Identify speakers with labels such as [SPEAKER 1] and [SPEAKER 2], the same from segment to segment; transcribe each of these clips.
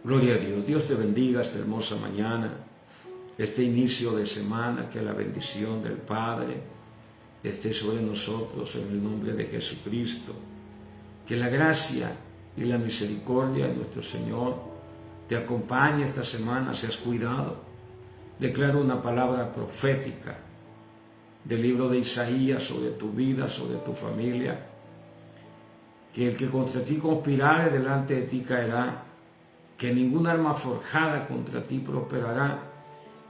[SPEAKER 1] Gloria a Dios. Dios te bendiga esta hermosa mañana, este inicio de semana, que la bendición del Padre esté sobre nosotros en el nombre de Jesucristo. Que la gracia y la misericordia de nuestro Señor te acompañe esta semana, seas cuidado. Declaro una palabra profética del libro de Isaías sobre tu vida, sobre tu familia. Que el que contra ti conspirare delante de ti caerá, que ningún arma forjada contra ti prosperará,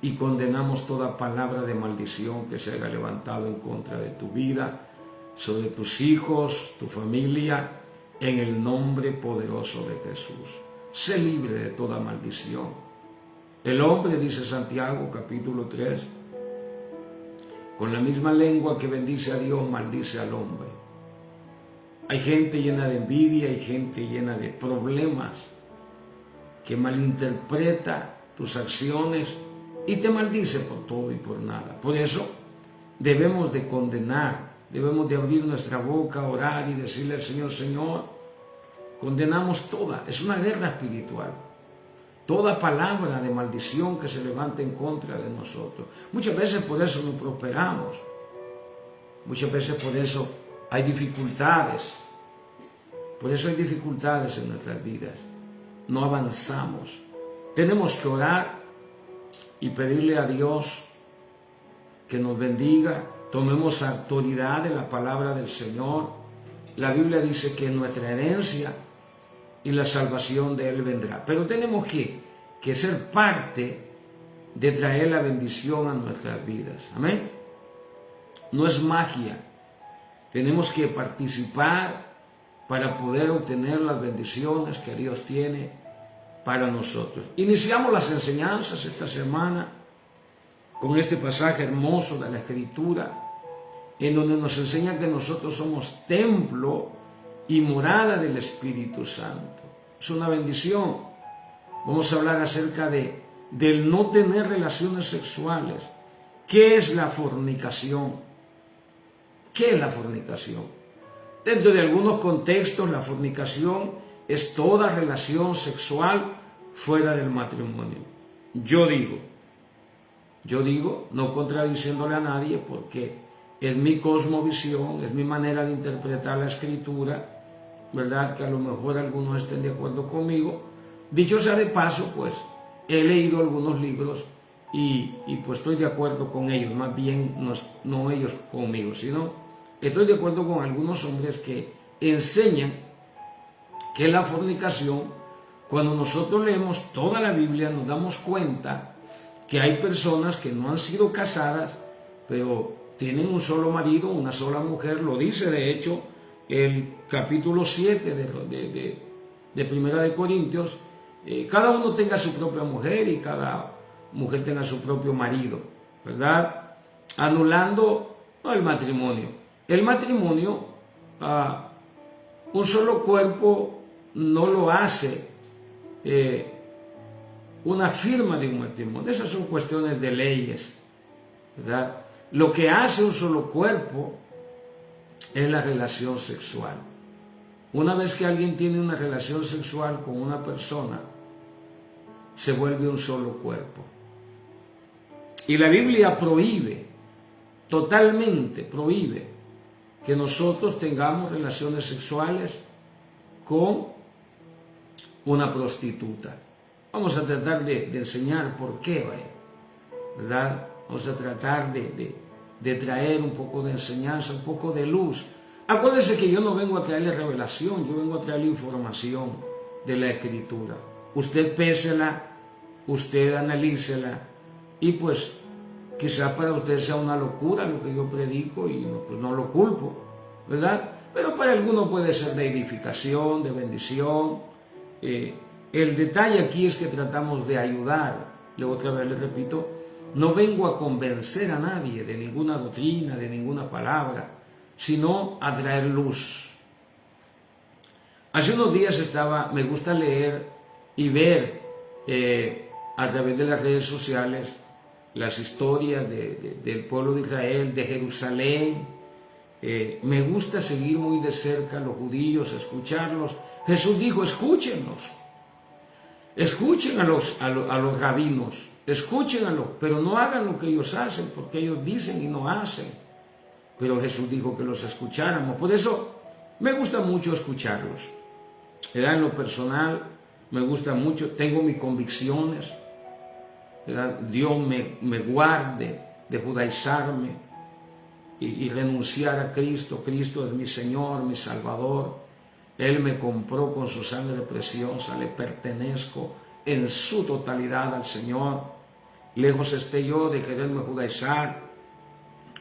[SPEAKER 1] y condenamos toda palabra de maldición que se haya levantado en contra de tu vida, sobre tus hijos, tu familia, en el nombre poderoso de Jesús. Sé libre de toda maldición. El hombre, dice Santiago capítulo 3, con la misma lengua que bendice a Dios, maldice al hombre. Hay gente llena de envidia, hay gente llena de problemas que malinterpreta tus acciones y te maldice por todo y por nada. Por eso debemos de condenar, debemos de abrir nuestra boca, orar y decirle al Señor: Señor, condenamos toda, es una guerra espiritual, toda palabra de maldición que se levante en contra de nosotros. Muchas veces por eso no prosperamos, muchas veces por eso hay dificultades, en nuestras vidas, no avanzamos. Tenemos que orar y pedirle a Dios que nos bendiga, tomemos autoridad de la palabra del Señor. La Biblia dice que nuestra herencia y la salvación de Él vendrá, pero tenemos que ser parte de traer la bendición a nuestras vidas. Amén. No es magia, tenemos que participar para poder obtener las bendiciones que Dios tiene para nosotros. Iniciamos las enseñanzas esta semana con este pasaje hermoso de la Escritura, en donde nos enseña que nosotros somos templo y morada del Espíritu Santo. Es una bendición. Vamos a hablar acerca del no tener relaciones sexuales. ¿Qué es la fornicación? ¿Qué es la fornicación? Dentro de algunos contextos, la fornicación es toda relación sexual fuera del matrimonio. Yo digo, no contradiciéndole a nadie, porque es mi cosmovisión, es mi manera de interpretar la Escritura, ¿verdad? Que a lo mejor algunos estén de acuerdo conmigo. Dicho sea de paso, pues he leído algunos libros y pues estoy de acuerdo con ellos, más bien no ellos conmigo, sino estoy de acuerdo con algunos hombres que enseñan que la fornicación, cuando nosotros leemos toda la Biblia, nos damos cuenta que hay personas que no han sido casadas, pero tienen un solo marido, una sola mujer. Lo dice de hecho el capítulo 7 de Primera de Corintios. Cada uno tenga su propia mujer y cada mujer tenga su propio marido, ¿verdad? Anulando el matrimonio. El matrimonio, un solo cuerpo no lo hace una firma de un matrimonio. Esas son cuestiones de leyes, ¿verdad? Lo que hace un solo cuerpo es la relación sexual. Una vez que alguien tiene una relación sexual con una persona, se vuelve un solo cuerpo. Y la Biblia prohíbe, totalmente prohíbe, que nosotros tengamos relaciones sexuales con una prostituta. Vamos a tratar de enseñar por qué, ¿verdad? Vamos a tratar de traer un poco de enseñanza, un poco de luz. Acuérdense que yo no vengo a traerle revelación, yo vengo a traerle información de la Escritura. Usted pésela, usted analícela, y pues quizá para usted sea una locura lo que yo predico y pues no lo culpo, ¿verdad? Pero para algunos puede ser de edificación, de bendición. El detalle aquí es que tratamos de ayudar. Luego otra vez les repito, no vengo a convencer a nadie de ninguna doctrina, de ninguna palabra, sino a traer luz. Hace unos días me gusta leer y ver a través de las redes sociales las historias del pueblo de Israel, de Jerusalén. Me gusta seguir muy de cerca a los judíos, escucharlos. Jesús dijo: escúchenlos. Escuchen a los rabinos, escúchenlos, pero no hagan lo que ellos hacen, porque ellos dicen y no hacen. Pero Jesús dijo que los escucháramos. Por eso me gusta mucho escucharlos. En lo personal me gusta mucho, tengo mis convicciones. Dios me guarde de judaizarme y renunciar a Cristo. Cristo es mi Señor, mi Salvador. Él me compró con su sangre preciosa, le pertenezco en su totalidad al Señor. Lejos esté yo de quererme judaizar,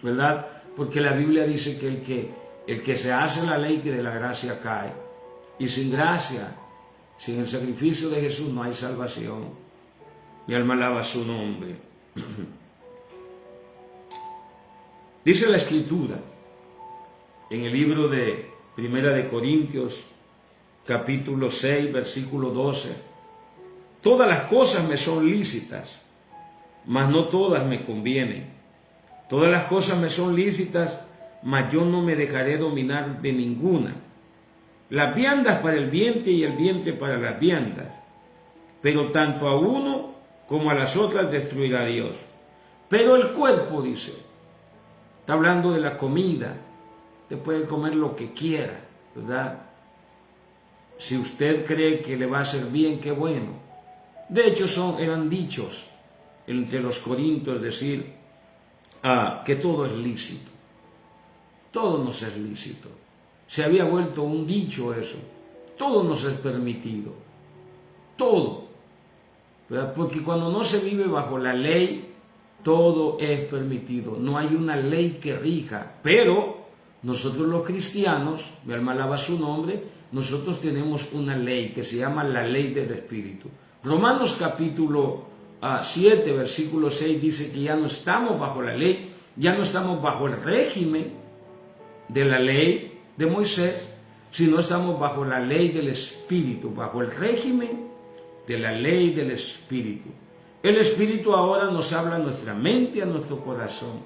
[SPEAKER 1] ¿verdad? Porque la Biblia dice que el que se hace la ley, que de la gracia cae. Y sin gracia, sin el sacrificio de Jesús, no hay salvación. Mi alma alaba su nombre. Dice la Escritura en el libro de Primera de Corintios, capítulo 6, versículo 12. Todas las cosas me son lícitas, mas no todas me convienen. Todas las cosas me son lícitas, mas yo no me dejaré dominar de ninguna. Las viandas para el vientre y el vientre para las viandas, pero tanto a uno como a las otras destruirá Dios. Pero el cuerpo, dice, está hablando de la comida. Usted puede comer lo que quiera, ¿verdad? Si usted cree que le va a hacer bien, qué bueno. De hecho, eran dichos entre los corintios decir que todo es lícito. Todo nos es lícito. Se había vuelto un dicho eso. Todo nos es permitido. Todo. ¿Verdad? Porque cuando no se vive bajo la ley, todo es permitido. No hay una ley que rija. Pero nosotros los cristianos, mi alma alaba su nombre, nosotros tenemos una ley que se llama la ley del Espíritu. Romanos capítulo 7, versículo 6 dice que ya no estamos bajo la ley, ya no estamos bajo el régimen de la ley de Moisés, sino estamos bajo la ley del Espíritu, bajo el régimen de la ley del Espíritu. El Espíritu ahora nos habla a nuestra mente y a nuestro corazón.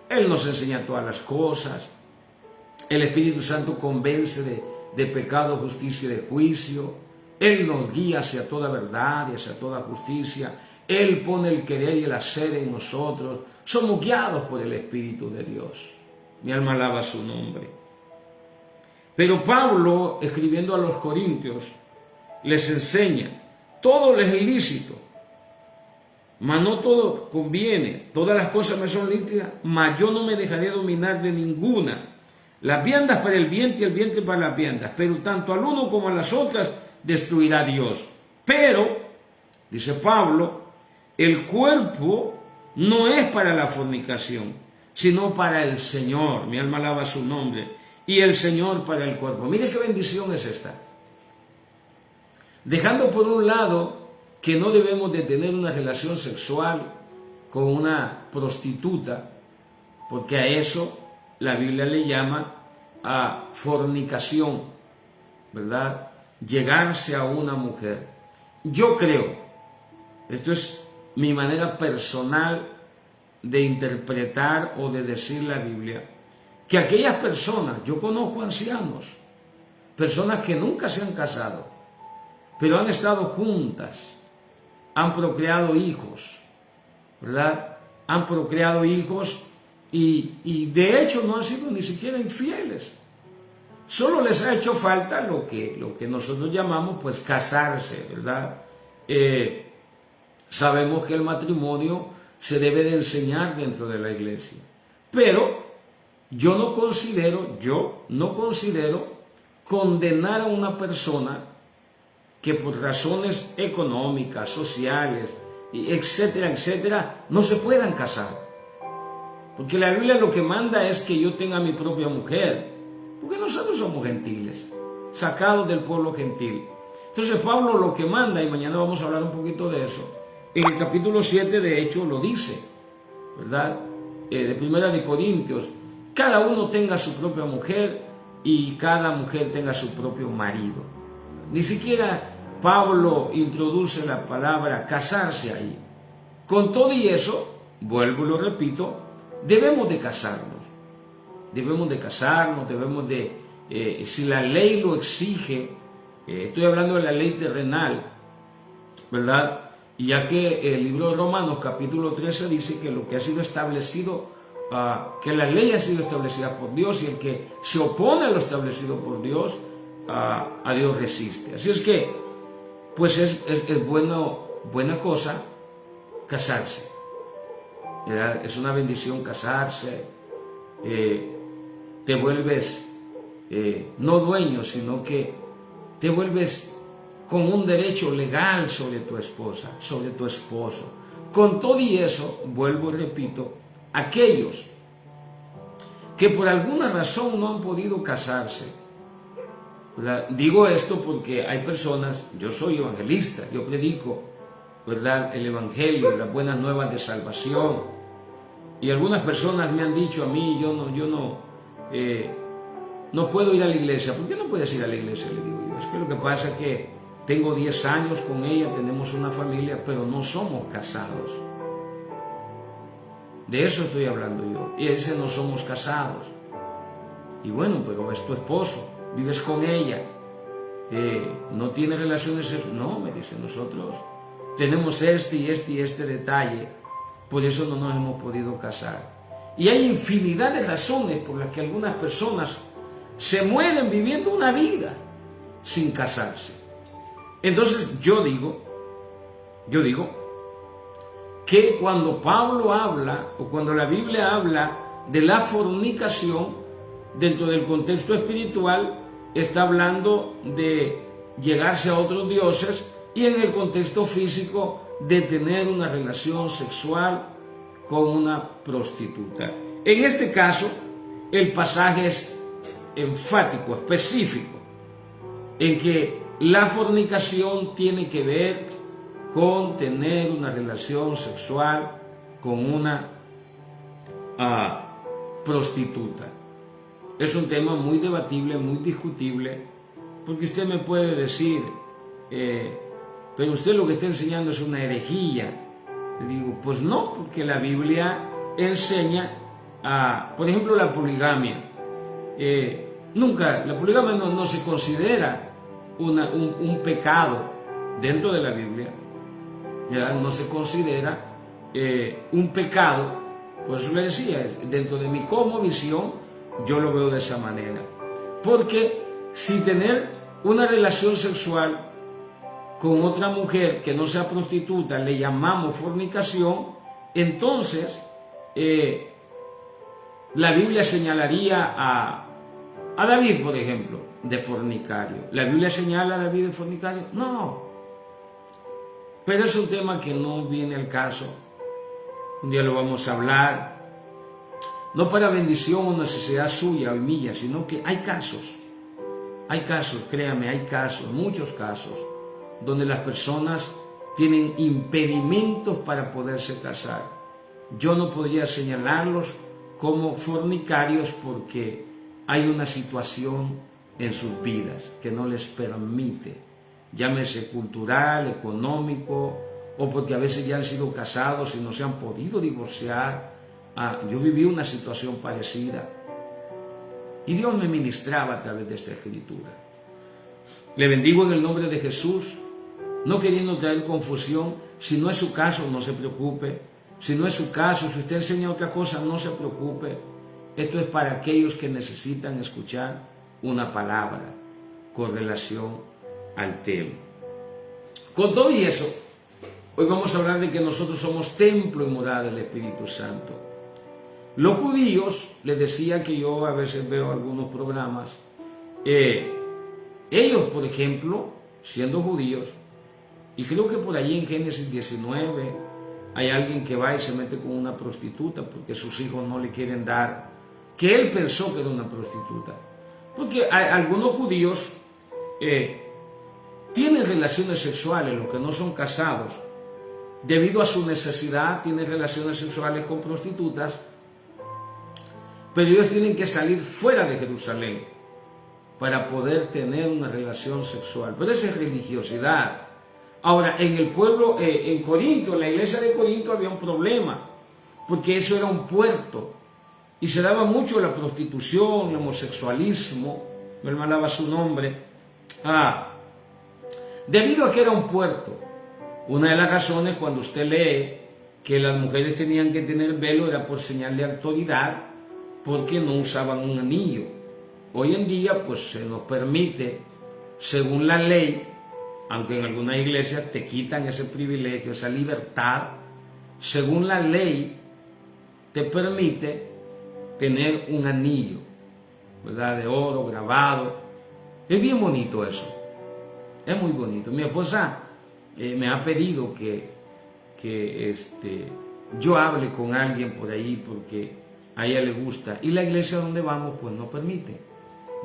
[SPEAKER 1] Él nos enseña todas las cosas. El Espíritu Santo convence de pecado, justicia y de juicio. Él nos guía hacia toda verdad y hacia toda justicia. Él pone el querer y el hacer en nosotros. Somos guiados por el Espíritu de Dios. Mi alma alaba su nombre. Pero Pablo, escribiendo a los corintios, les enseña, todo les es lícito, mas no todo conviene. Todas las cosas me son lícitas, mas yo no me dejaré dominar de ninguna. Las viandas para el vientre y el vientre para las viandas, pero tanto al uno como a las otras destruirá Dios. Pero, dice Pablo, el cuerpo no es para la fornicación, sino para el Señor. Mi alma alaba su nombre. Y el Señor para el cuerpo. Mire qué bendición es esta. Dejando por un lado que no debemos de tener una relación sexual con una prostituta, porque a eso la Biblia le llama a fornicación, ¿verdad? Llegarse a una mujer. Yo creo, esto es mi manera personal de interpretar o de decir la Biblia, que aquellas personas, yo conozco ancianos, personas que nunca se han casado, pero han estado juntas, han procreado hijos, ¿verdad? Han procreado hijos y de hecho no han sido ni siquiera infieles. Solo les ha hecho falta lo que nosotros llamamos pues casarse, ¿verdad? Sabemos que el matrimonio se debe de enseñar dentro de la iglesia, pero yo no considero condenar a una persona que por razones económicas, sociales, etcétera, etcétera, no se puedan casar. Porque la Biblia lo que manda es que yo tenga mi propia mujer, porque nosotros somos gentiles, sacados del pueblo gentil. Entonces Pablo lo que manda, y mañana vamos a hablar un poquito de eso, en el capítulo 7 de hecho lo dice, ¿verdad? De Primera de Corintios, cada uno tenga su propia mujer y cada mujer tenga su propio marido. Ni siquiera Pablo introduce la palabra casarse ahí. Con todo y eso, vuelvo y lo repito, debemos de casarnos. Debemos de, si la ley lo exige, estoy hablando de la ley terrenal, ¿verdad? Ya que el libro de Romanos capítulo 13 dice que lo que ha sido establecido, que la ley ha sido establecida por Dios, y el que se opone a lo establecido por Dios, a Dios resiste. Así es que, pues es buena cosa casarse, ¿verdad? Es una bendición casarse. Te vuelves no dueño, sino que te vuelves con un derecho legal sobre tu esposa, sobre tu esposo. Con todo y eso, vuelvo y repito, aquellos que por alguna razón no han podido casarse, ¿verdad? Digo esto porque hay personas, yo soy evangelista, yo predico, ¿verdad?, el evangelio, las buenas nuevas de salvación, y algunas personas me han dicho a mí, yo no puedo ir a la iglesia. ¿Por qué no puedes ir a la iglesia?, le digo yo. Es que lo que pasa es que tengo 10 años con ella, tenemos una familia, pero no somos casados. De eso estoy hablando yo. Y ese no somos casados. Y bueno, pero es tu esposo, vives con ella, no tiene relaciones sexuales. No, me dice, nosotros tenemos este y este detalle, por eso no nos hemos podido casar. Y hay infinidad de razones por las que algunas personas se mueren viviendo una vida sin casarse. Entonces yo digo que cuando Pablo habla, o cuando la Biblia habla de la fornicación, dentro del contexto espiritual, está hablando de llegarse a otros dioses, y en el contexto físico, de tener una relación sexual con una prostituta. En este caso, el pasaje es enfático, específico, en que la fornicación tiene que ver con tener una relación sexual con una prostituta. Es un tema muy debatible, muy discutible, porque usted me puede decir, pero usted lo que está enseñando es una herejía. Le digo, pues no, porque la Biblia enseña por ejemplo, la poligamia. La poligamia no se considera un pecado dentro de la Biblia, ¿ya? No se considera un pecado. Por eso le decía, dentro de mi cosmovisión, yo lo veo de esa manera. Porque si tener una relación sexual con otra mujer que no sea prostituta le llamamos fornicación, entonces la Biblia señalaría a David, por ejemplo, de fornicario. ¿La Biblia señala a David de fornicario? No. Pero es un tema que no viene al caso. Un día lo vamos a hablar, no para bendición o necesidad suya o mía, sino que hay casos, créame, hay casos, muchos casos, donde las personas tienen impedimentos para poderse casar. Yo no podría señalarlos como fornicarios porque hay una situación en sus vidas que no les permite, llámese cultural, económico, o porque a veces ya han sido casados y no se han podido divorciar. Yo viví una situación parecida y Dios me ministraba a través de esta escritura. Le bendigo en el nombre de Jesús, no queriendo traer confusión. Si no es su caso, no se preocupe. Si no es su caso, si usted enseña otra cosa, no se preocupe. Esto es para aquellos que necesitan escuchar una palabra con relación al tema. Con todo y eso, hoy vamos a hablar de que nosotros somos templo y morada del Espíritu Santo. Los judíos, les decía que yo a veces veo algunos programas, ellos, por ejemplo, siendo judíos, y creo que por allí en Génesis 19 hay alguien que va y se mete con una prostituta porque sus hijos no le quieren dar, que él pensó que era una prostituta. Porque algunos judíos tienen relaciones sexuales, los que no son casados, debido a su necesidad, tienen relaciones sexuales con prostitutas, pero ellos tienen que salir fuera de Jerusalén para poder tener una relación sexual. Pero esa es religiosidad. Ahora, en el pueblo, en Corinto, en la iglesia de Corinto había un problema, porque eso era un puerto, y se daba mucho la prostitución, el homosexualismo, me malaba su nombre, debido a que era un puerto, Una de las razones cuando usted lee que las mujeres tenían que tener velo era por señal de autoridad, porque no usaban un anillo. Hoy en día pues se nos permite, según la ley, aunque en algunas iglesias te quitan ese privilegio, esa libertad, según la ley te permite tener un anillo, ¿verdad? De oro grabado. Es bien bonito eso, es muy bonito. Mi esposa me ha pedido que yo hable con alguien por ahí porque a ella le gusta, y la iglesia donde vamos pues no permite,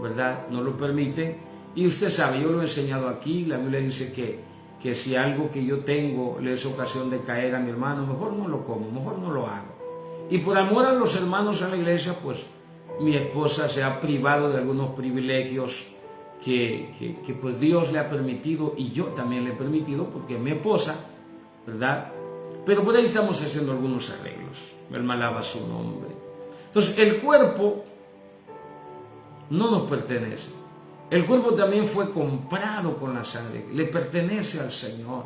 [SPEAKER 1] ¿verdad? No lo permiten, y usted sabe, yo lo he enseñado aquí, la Biblia dice que si algo que yo tengo le es ocasión de caer a mi hermano, mejor no lo como, mejor no lo hago. Y por amor a los hermanos en la iglesia, pues mi esposa se ha privado de algunos privilegios que pues Dios le ha permitido, y yo también le he permitido porque es mi esposa, ¿verdad? Pero por ahí estamos haciendo algunos arreglos. Él alaba su nombre. Entonces, el cuerpo no nos pertenece. El cuerpo también fue comprado con la sangre. Le pertenece al Señor.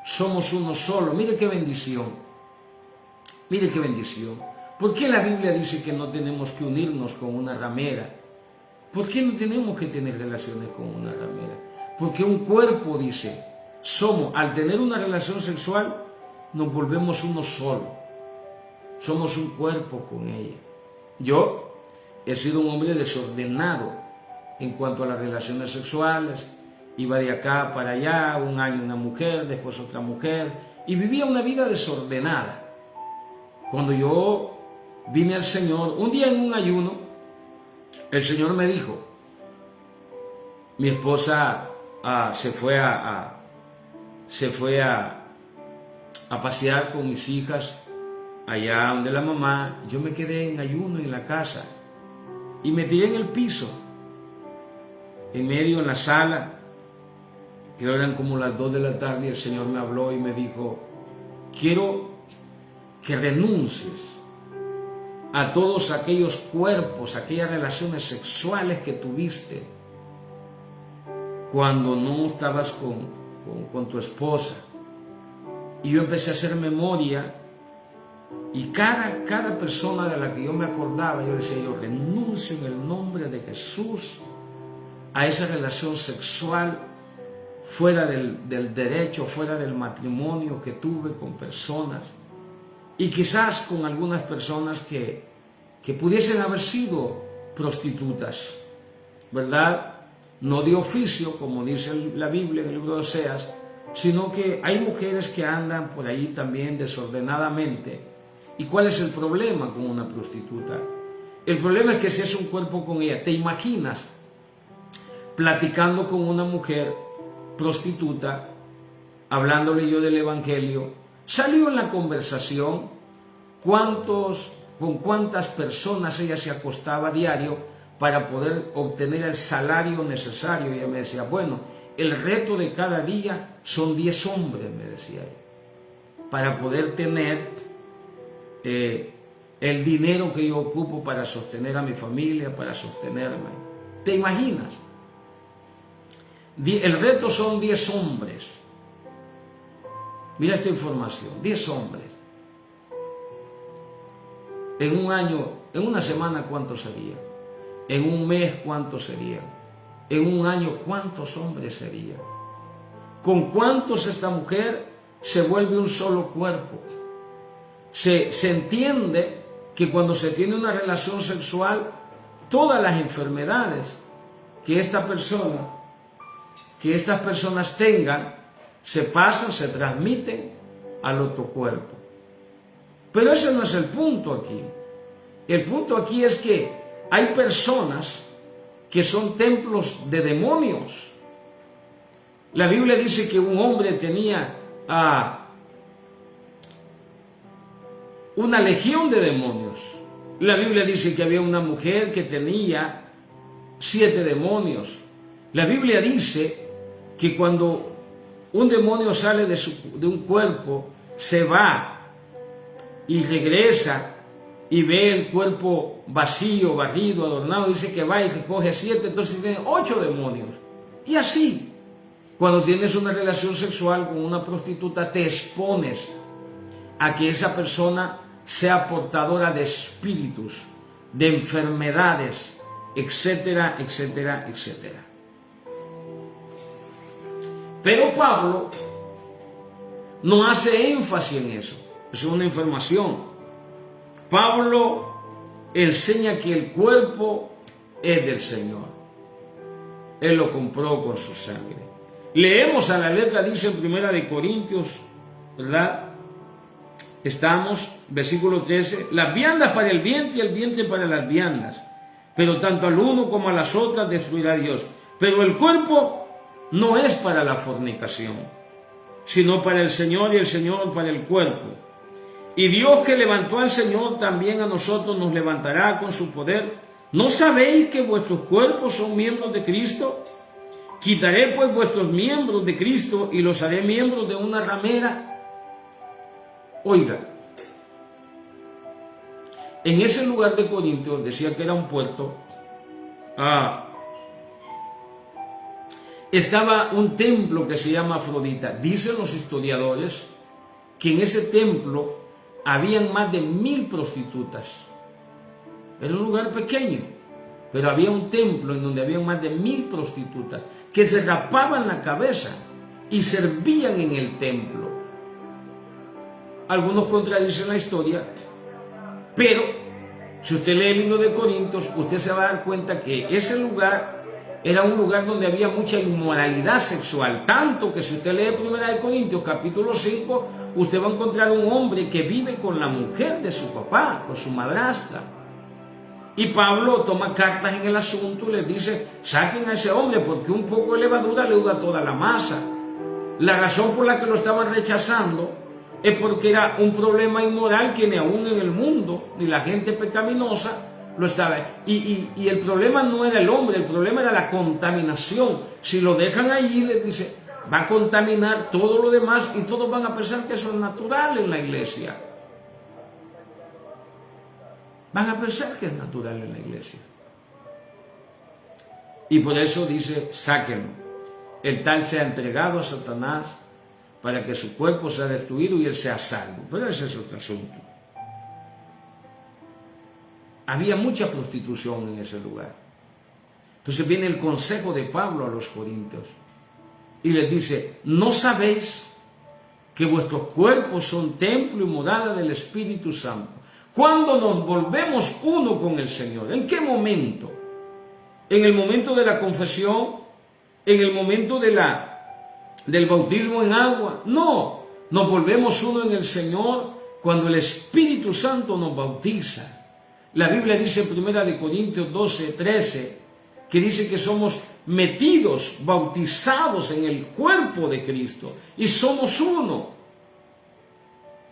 [SPEAKER 1] Somos uno solo. Mire qué bendición. Mire qué bendición. ¿Por qué la Biblia dice que no tenemos que unirnos con una ramera? ¿Por qué no tenemos que tener relaciones con una ramera? Porque un cuerpo, dice, al tener una relación sexual, nos volvemos uno solo. Somos un cuerpo con ella. Yo he sido un hombre desordenado en cuanto a las relaciones sexuales. Iba de acá para allá, un año una mujer, después otra mujer, y vivía una vida desordenada. Cuando yo vine al Señor, un día en un ayuno, el Señor me dijo, mi esposa se fue a pasear con mis hijas allá donde la mamá. Yo me quedé en ayuno en la casa y me tiré en el piso, en medio en la sala. Creo eran como las 2 de la tarde, y el Señor me habló y me dijo, quiero que renuncies a todos aquellos cuerpos, aquellas relaciones sexuales que tuviste cuando no estabas con tu esposa. Y yo empecé a hacer memoria, y cada persona de la que yo me acordaba, yo decía, yo renuncio en el nombre de Jesús a esa relación sexual fuera del derecho, fuera del matrimonio que tuve con personas, y quizás con algunas personas que pudiesen haber sido prostitutas, ¿verdad? No de oficio, como dice la Biblia en el libro de Oseas, sino que hay mujeres que andan por ahí también desordenadamente. ¿Y cuál es el problema con una prostituta? El problema es que si es un cuerpo con ella, ¿te imaginas platicando con una mujer prostituta, hablándole yo del Evangelio? Salió en la conversación con cuántas personas ella se acostaba a diario para poder obtener el salario necesario. Y ella me decía, bueno, el reto de cada día son 10 hombres, me decía ella, para poder tener el dinero que yo ocupo para sostener a mi familia, para sostenerme. ¿Te imaginas? El reto son 10 hombres. Mira esta información, 10 hombres. En un año, en una semana, ¿cuántos serían? En un mes, ¿cuántos serían? En un año, ¿cuántos hombres serían? ¿Con cuántos esta mujer se vuelve un solo cuerpo? Se entiende que cuando se tiene una relación sexual, todas las enfermedades que estas personas tengan, se pasan, se transmiten al otro cuerpo. Pero ese no es el punto aquí. El punto aquí es que hay personas que son templos de demonios. La Biblia dice que un hombre tenía una legión de demonios. La Biblia dice que había una mujer que tenía 7 demonios. La Biblia dice que cuando un demonio sale de un cuerpo, se va y regresa y ve el cuerpo vacío, barrido, adornado, dice que va y recoge 7, entonces tiene 8 demonios. Y así. Cuando tienes una relación sexual con una prostituta, te expones a que esa persona sea portadora de espíritus, de enfermedades, etcétera, etcétera, etcétera. Pero Pablo no hace énfasis en eso. Es una información. Pablo enseña que el cuerpo es del Señor. Él lo compró con su sangre. Leemos a la letra, dice en 1 Corintios, ¿verdad? Estamos, versículo 13, las viandas para el vientre y el vientre para las viandas, pero tanto al uno como a las otras destruirá Dios. Pero el cuerpo no es para la fornicación, sino para el Señor y el Señor para el cuerpo. Y Dios que levantó al Señor también a nosotros nos levantará con su poder. ¿No sabéis que vuestros cuerpos son miembros de Cristo? Quitaré pues vuestros miembros de Cristo y los haré miembros de una ramera. Oiga, en ese lugar de Corintios, decía que era un puerto, estaba un templo que se llama Afrodita. Dicen los historiadores que en ese templo habían más de 1000 prostitutas. Era un lugar pequeño, pero había un templo en donde había más de 1000 prostitutas que se rapaban la cabeza y servían en el templo. Algunos contradicen la historia, pero si usted lee el libro de Corintios, usted se va a dar cuenta que ese lugar era un lugar donde había mucha inmoralidad sexual, tanto que si usted lee 1 Corintios capítulo 5, usted va a encontrar un hombre que vive con la mujer de su papá, con su madrastra. Y Pablo toma cartas en el asunto y les dice, saquen a ese hombre porque un poco de levadura leuda toda la masa. La razón por la que lo estaban rechazando es porque era un problema inmoral que ni aún en el mundo, ni la gente pecaminosa, lo estaba. Y el problema no era el hombre, el problema era la contaminación. Si lo dejan allí, les dice, va a contaminar todo lo demás y todos van a pensar que eso es natural en la iglesia. Van a pensar que es natural en la iglesia. Y por eso dice, sáquenlo. El tal sea entregado a Satanás para que su cuerpo sea destruido y él sea salvo. Pero ese es otro asunto. Había mucha prostitución en ese lugar. Entonces viene el consejo de Pablo a los corintios y les dice, ¿no sabéis que vuestros cuerpos son templo y morada del Espíritu Santo? ¿Cuándo nos volvemos uno con el Señor? ¿En qué momento? ¿En el momento de la confesión? ¿En el momento del bautismo en agua? No, nos volvemos uno en el Señor cuando el Espíritu Santo nos bautiza. La Biblia dice en 1 Corintios 12, 13, que dice que somos metidos, bautizados en el cuerpo de Cristo y somos uno.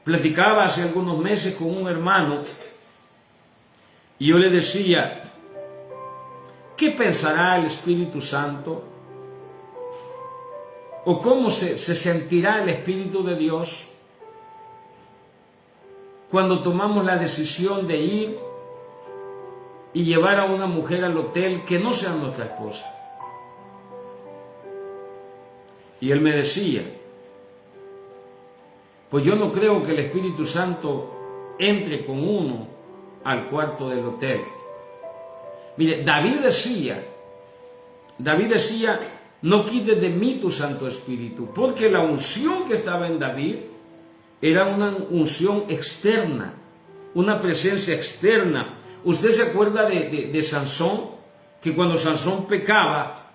[SPEAKER 1] Platicaba hace algunos meses con un hermano y yo le decía, ¿qué pensará el Espíritu Santo? ¿O cómo se sentirá el Espíritu de Dios cuando tomamos la decisión de ir y llevar a una mujer al hotel que no sea nuestra esposa? Y él me decía, pues yo no creo que el Espíritu Santo entre con uno al cuarto del hotel. Mire, David decía, no quites de mí tu Santo Espíritu, porque la unción que estaba en David era una unción externa, una presencia externa. ¿Usted se acuerda de Sansón? Que cuando Sansón pecaba,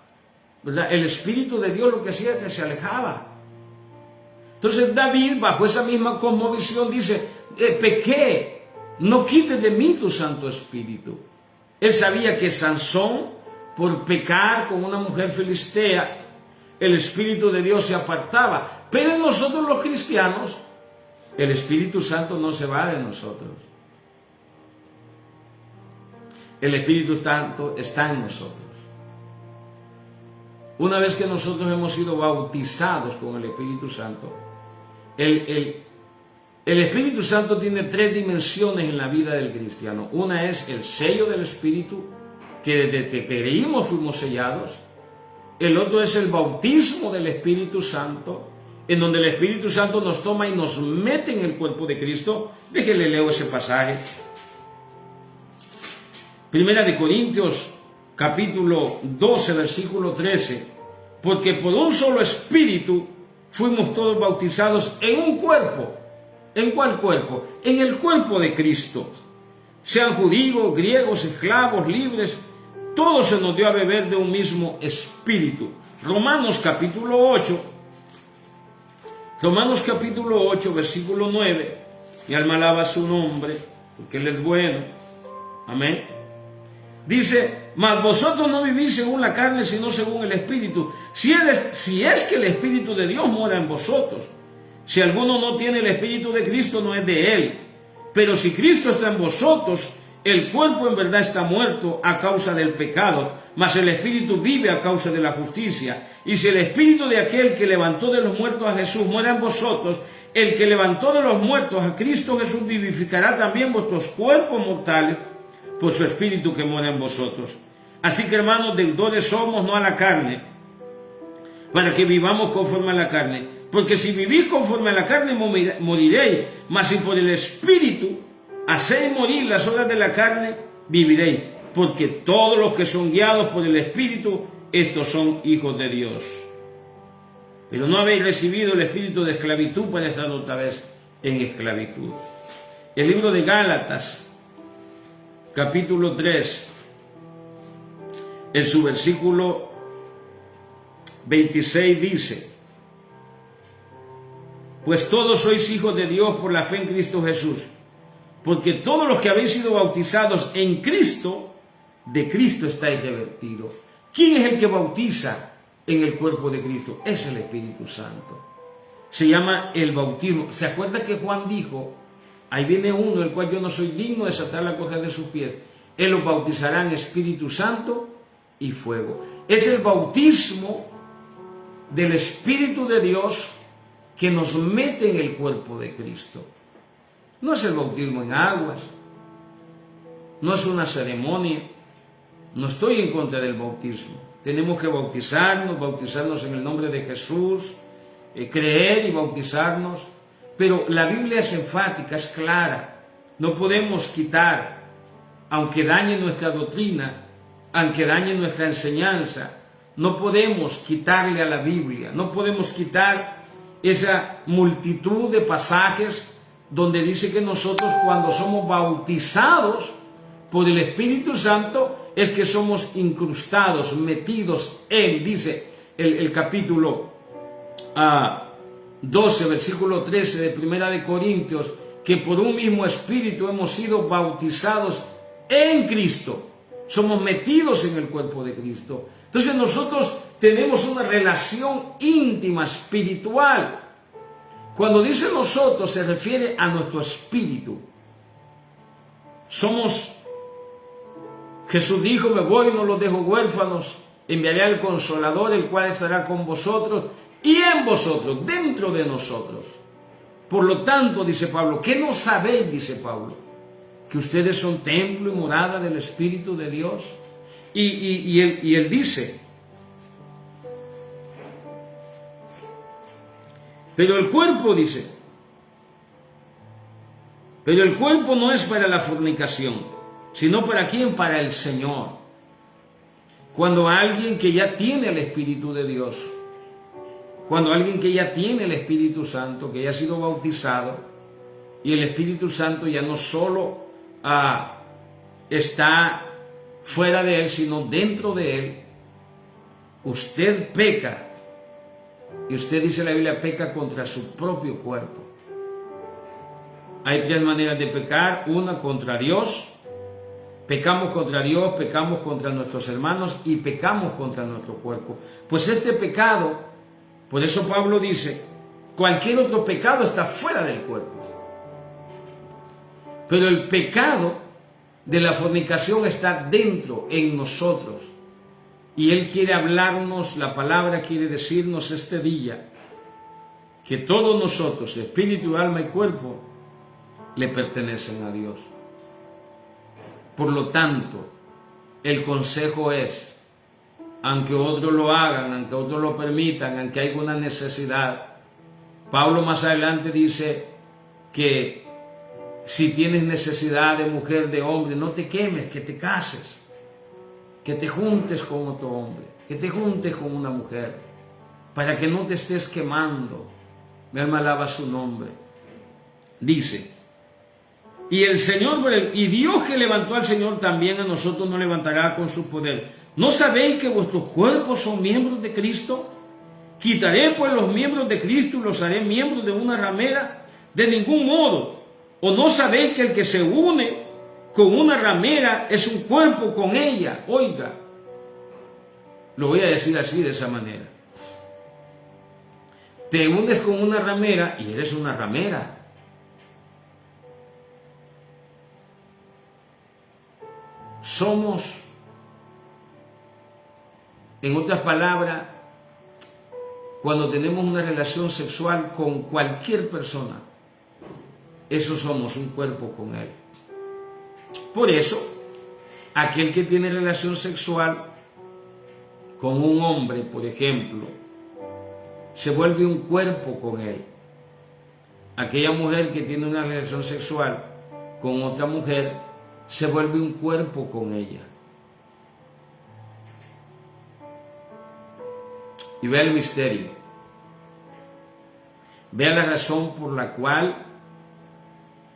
[SPEAKER 1] ¿verdad?, el Espíritu de Dios lo que hacía es que se alejaba. Entonces David, bajo esa misma cosmovisión, dice, pequé, no quites de mí tu Santo Espíritu. Él sabía que Sansón, por pecar con una mujer filistea, el Espíritu de Dios se apartaba. Pero en nosotros los cristianos, el Espíritu Santo no se va de nosotros. El Espíritu Santo está en nosotros. Una vez que nosotros hemos sido bautizados con el Espíritu Santo, el Espíritu Santo tiene 3 dimensiones en la vida del cristiano. Una es el sello del Espíritu, que desde que creímos fuimos sellados. El otro es el bautismo del Espíritu Santo, en donde el Espíritu Santo nos toma y nos mete en el cuerpo de Cristo. Déjenle leo ese pasaje. Primera de Corintios, capítulo 12, versículo 13. Porque por un solo Espíritu fuimos todos bautizados en un cuerpo. ¿En cuál cuerpo? En el cuerpo de Cristo. Sean judíos, griegos, esclavos, libres, todo se nos dio a beber de un mismo Espíritu. Romanos capítulo 8, versículo 9. Mi alma alaba su nombre, porque Él es bueno. Amén. Dice, mas vosotros no vivís según la carne, sino según el Espíritu. Si es que el Espíritu de Dios mora en vosotros. Si alguno no tiene el Espíritu de Cristo, no es de Él. Pero si Cristo está en vosotros, el cuerpo en verdad está muerto a causa del pecado, mas el Espíritu vive a causa de la justicia. Y si el Espíritu de aquel que levantó de los muertos a Jesús mora en vosotros, el que levantó de los muertos a Cristo Jesús vivificará también vuestros cuerpos mortales por su Espíritu que mora en vosotros. Así que, hermanos, deudores somos, no a la carne, para que vivamos conforme a la carne. Porque si vivís conforme a la carne, moriréis, mas si por el Espíritu hacéis morir las obras de la carne, viviréis. Porque todos los que son guiados por el Espíritu, estos son hijos de Dios. Pero no habéis recibido el espíritu de esclavitud para estar otra vez en esclavitud. El libro de Gálatas, capítulo 3, en su versículo 26 dice: pues todos sois hijos de Dios por la fe en Cristo Jesús, porque todos los que habéis sido bautizados en Cristo, de Cristo estáis revestidos. ¿Quién es el que bautiza en el cuerpo de Cristo? Es el Espíritu Santo. Se llama el bautismo. ¿Se acuerda que Juan dijo: ahí viene uno, el cual yo no soy digno de desatar la correa de sus pies? Él los bautizará en Espíritu Santo y fuego. Es el bautismo del Espíritu de Dios que nos mete en el cuerpo de Cristo. No es el bautismo en aguas, no es una ceremonia. No estoy en contra del bautismo. Tenemos que bautizarnos en el nombre de Jesús, creer y bautizarnos. Pero la Biblia es enfática, es clara. No podemos quitar, aunque dañe nuestra doctrina, aunque dañe nuestra enseñanza, no podemos quitarle a la Biblia, no podemos quitar esa multitud de pasajes donde dice que nosotros, cuando somos bautizados por el Espíritu Santo, es que somos incrustados, metidos en, dice el capítulo 12, versículo 13 de Primera de Corintios, que por un mismo Espíritu hemos sido bautizados en Cristo. Somos metidos en el cuerpo de Cristo. Entonces nosotros tenemos una relación íntima, espiritual. Cuando dice nosotros, se refiere a nuestro espíritu. Jesús dijo: me voy, no los dejo huérfanos, enviaré al Consolador, el cual estará con vosotros y en vosotros, dentro de nosotros. Por lo tanto, dice Pablo, ¿qué no sabéis? Dice Pablo, que ustedes son templo y morada del Espíritu de Dios. Y él dice: pero el cuerpo, dice, pero el cuerpo no es para la fornicación, sino para quién, para el Señor. Cuando alguien que ya tiene el Espíritu de Dios, cuando alguien que ya tiene el Espíritu Santo, que ya ha sido bautizado, y el Espíritu Santo ya no solo está fuera de él, sino dentro de él, usted peca, y usted, dice la Biblia, peca contra su propio cuerpo. Hay tres maneras de pecar: una, contra Dios. Pecamos contra Dios, pecamos contra nuestros hermanos y pecamos contra nuestro cuerpo. Pues este pecado, por eso Pablo dice, cualquier otro pecado está fuera del cuerpo. Pero el pecado de la fornicación está dentro, en nosotros. Y Él quiere hablarnos, la palabra quiere decirnos este día, que todos nosotros, espíritu, alma y cuerpo, le pertenecen a Dios. Por lo tanto, el consejo es aunque otros lo hagan, aunque otros lo permitan, aunque haya una necesidad. Pablo más adelante dice que si tienes necesidad de mujer, de hombre, no te quemes, que te cases, que te juntes con otro hombre, que te juntes con una mujer, para que no te estés quemando. Mi alma alaba su nombre. Dice, y el Señor, y Dios que levantó al Señor también a nosotros nos levantará con su poder. ¿No sabéis que vuestros cuerpos son miembros de Cristo? Quitaré pues los miembros de Cristo y los haré miembros de una ramera. De ningún modo. ¿O no sabéis que el que se une con una ramera es un cuerpo con ella? Oiga, lo voy a decir así, de esa manera. Te unes con una ramera y eres una ramera. Somos, en otras palabras, cuando tenemos una relación sexual con cualquier persona, eso somos un cuerpo con él. Por eso, aquel que tiene relación sexual con un hombre, por ejemplo, se vuelve un cuerpo con él. Aquella mujer que tiene una relación sexual con otra mujer, se vuelve un cuerpo con ella. Y vea el misterio. Vea la razón por la cual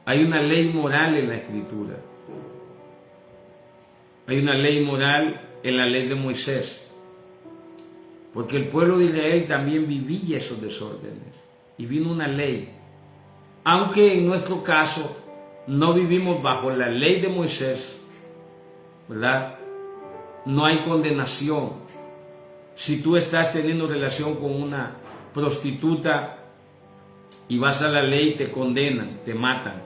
[SPEAKER 1] hay una ley moral en la Escritura. Hay una ley moral en la ley de Moisés. Porque el pueblo de Israel también vivía esos desórdenes. Y vino una ley. Aunque en nuestro caso no vivimos bajo la ley de Moisés, ¿verdad? No hay condenación. Si tú estás teniendo relación con una prostituta y vas a la ley, te condenan, te matan.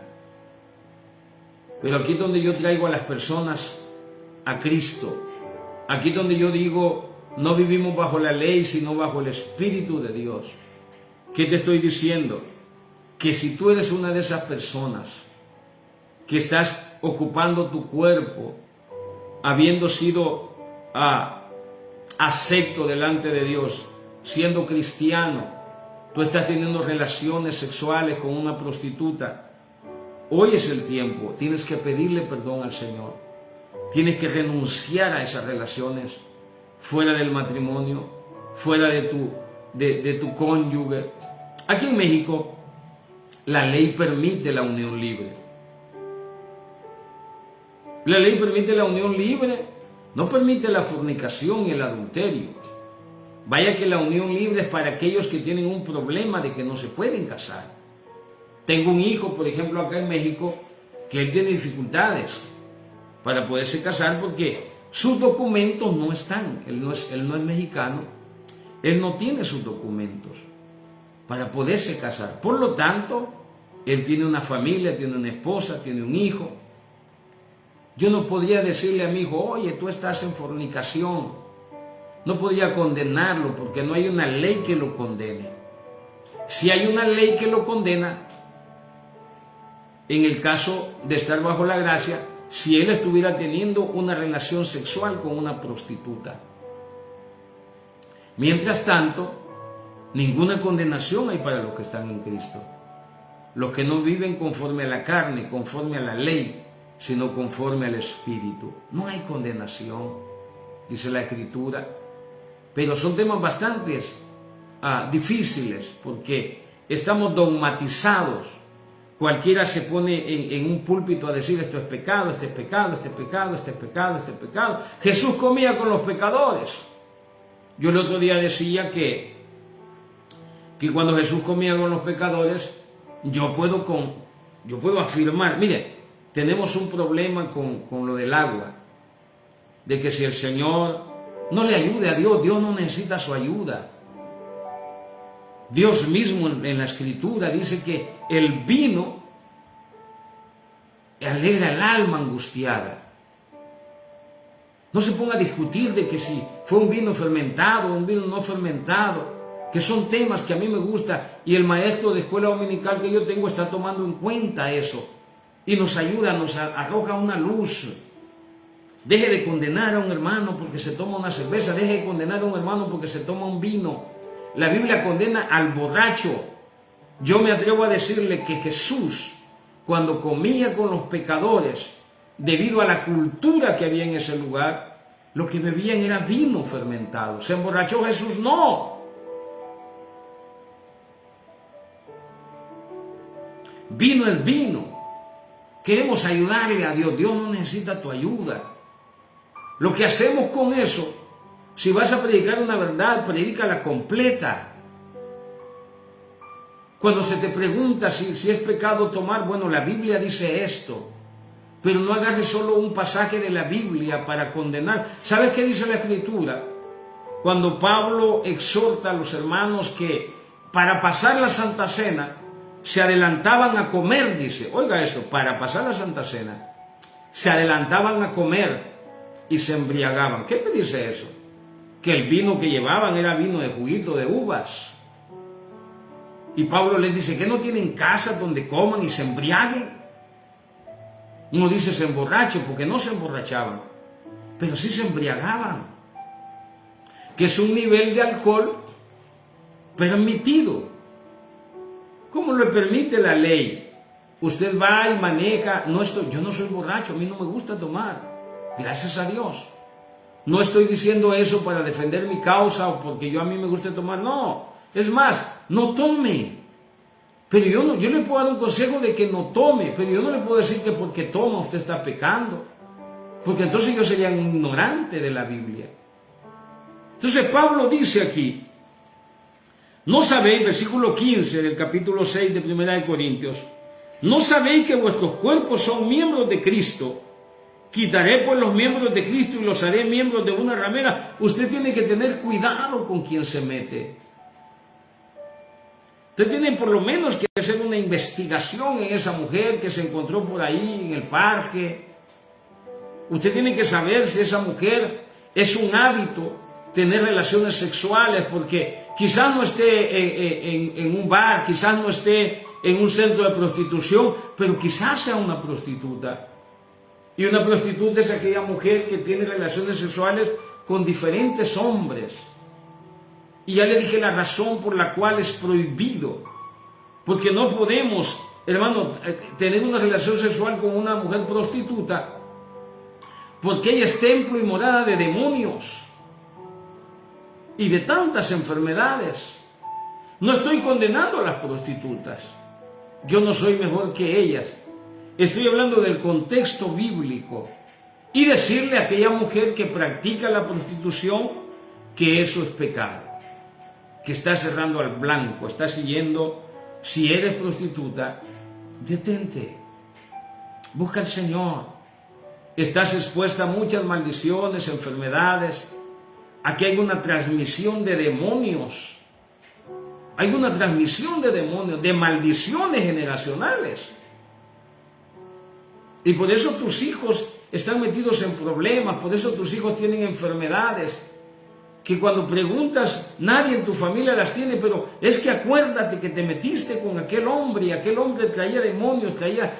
[SPEAKER 1] Pero aquí es donde yo traigo a las personas a Cristo. Aquí es donde yo digo, no vivimos bajo la ley, sino bajo el Espíritu de Dios. ¿Qué te estoy diciendo? Que si tú eres una de esas personas que estás ocupando tu cuerpo, habiendo sido acepto delante de Dios, siendo cristiano, tú estás teniendo relaciones sexuales con una prostituta, hoy es el tiempo, tienes que pedirle perdón al Señor, tienes que renunciar a esas relaciones fuera del matrimonio, fuera de tu cónyuge. Aquí en México, la ley permite la unión libre. La ley permite la unión libre, no permite la fornicación y el adulterio. Vaya que la unión libre es para aquellos que tienen un problema de que no se pueden casar. Tengo un hijo, por ejemplo, acá en México, que él tiene dificultades para poderse casar porque sus documentos no están. Él no es mexicano, él no tiene sus documentos para poderse casar. Por lo tanto, él tiene una familia, tiene una esposa, tiene un hijo. Yo no podría decirle a mi hijo, oye, tú estás en fornicación. No podría condenarlo porque no hay una ley que lo condene. Si hay una ley que lo condena, en el caso de estar bajo la gracia, si él estuviera teniendo una relación sexual con una prostituta. Mientras tanto, ninguna condenación hay para los que están en Cristo. Los que no viven conforme a la carne, conforme a la ley, sino conforme al Espíritu. No hay condenación, dice la Escritura. Pero son temas bastante difíciles porque estamos dogmatizados. Cualquiera se pone en un púlpito a decir esto es pecado, este es pecado, este es pecado, este es pecado, este es pecado. Jesús comía con los pecadores. Yo el otro día decía que cuando Jesús comía con los pecadores, yo puedo afirmar, mire, tenemos un problema con lo del agua, de que si el Señor no le ayude a Dios, Dios no necesita su ayuda. Dios mismo en la Escritura dice que el vino alegra el alma angustiada. No se ponga a discutir de que si fue un vino fermentado o un vino no fermentado, que son temas que a mí me gusta y el maestro de escuela dominical que yo tengo está tomando en cuenta eso y nos ayuda, nos arroja una luz. Deje de condenar a un hermano porque se toma una cerveza. Deje de condenar a un hermano porque se toma un vino. La Biblia condena al borracho. Yo me atrevo a decirle que Jesús, cuando comía con los pecadores, debido a la cultura que había en ese lugar, lo que bebían era vino fermentado. ¿Se emborrachó Jesús? No. Vino es vino. Queremos ayudarle a Dios. Dios no necesita tu ayuda. Lo que hacemos con eso, si vas a predicar una verdad, predícala completa. Cuando se te pregunta si es pecado tomar, bueno, la Biblia dice esto, pero no agarres solo un pasaje de la Biblia para condenar. ¿Sabes qué dice la Escritura? Cuando Pablo exhorta a los hermanos que para pasar la Santa Cena se adelantaban a comer, dice, oiga esto, para pasar la Santa Cena se adelantaban a comer y se embriagaban. ¿Qué te dice eso? Que el vino que llevaban era vino de juguito de uvas. Y Pablo les dice que no tienen casa donde coman y se embriaguen. Uno dice se emborrachen porque no se emborrachaban, pero sí se embriagaban, que es un nivel de alcohol permitido. ¿Cómo lo permite la ley? Usted va y maneja. Yo no soy borracho, a mí no me gusta tomar. Gracias a Dios. No estoy diciendo eso para defender mi causa o porque a mí me gusta tomar. No, es más, no tome. Pero yo le puedo dar un consejo de que no tome, pero yo no le puedo decir que porque toma usted está pecando, porque entonces yo sería un ignorante de la Biblia. Entonces Pablo dice aquí, ¿no sabéis, versículo 15 del capítulo 6 de 1 Corintios, no sabéis que vuestros cuerpos son miembros de Cristo? Quitaré pues los miembros de Cristo y los haré miembros de una ramera. Usted tiene que tener cuidado con quien se mete. Usted tiene por lo menos que hacer una investigación en esa mujer que se encontró por ahí en el parque. Usted tiene que saber si esa mujer es un hábito tener relaciones sexuales, porque quizás no esté en un bar, quizás no esté en un centro de prostitución, pero quizás sea una prostituta. Y una prostituta es aquella mujer que tiene relaciones sexuales con diferentes hombres. Y ya le dije la razón por la cual es prohibido. Porque no podemos, hermano, tener una relación sexual con una mujer prostituta, porque ella es templo y morada de demonios y de tantas enfermedades. No estoy condenando a las prostitutas. Yo no soy mejor que ellas. Estoy hablando del contexto bíblico y decirle a aquella mujer que practica la prostitución que eso es pecado, que está cerrando al blanco, está siguiendo. Si eres prostituta, detente, busca al Señor. Estás expuesta a muchas maldiciones, enfermedades. Aquí hay una transmisión de demonios. Hay una transmisión de demonios, de maldiciones generacionales. Y por eso tus hijos están metidos en problemas, por eso tus hijos tienen enfermedades, que cuando preguntas, nadie en tu familia las tiene, pero es que acuérdate que te metiste con aquel hombre, y aquel hombre traía demonios, traía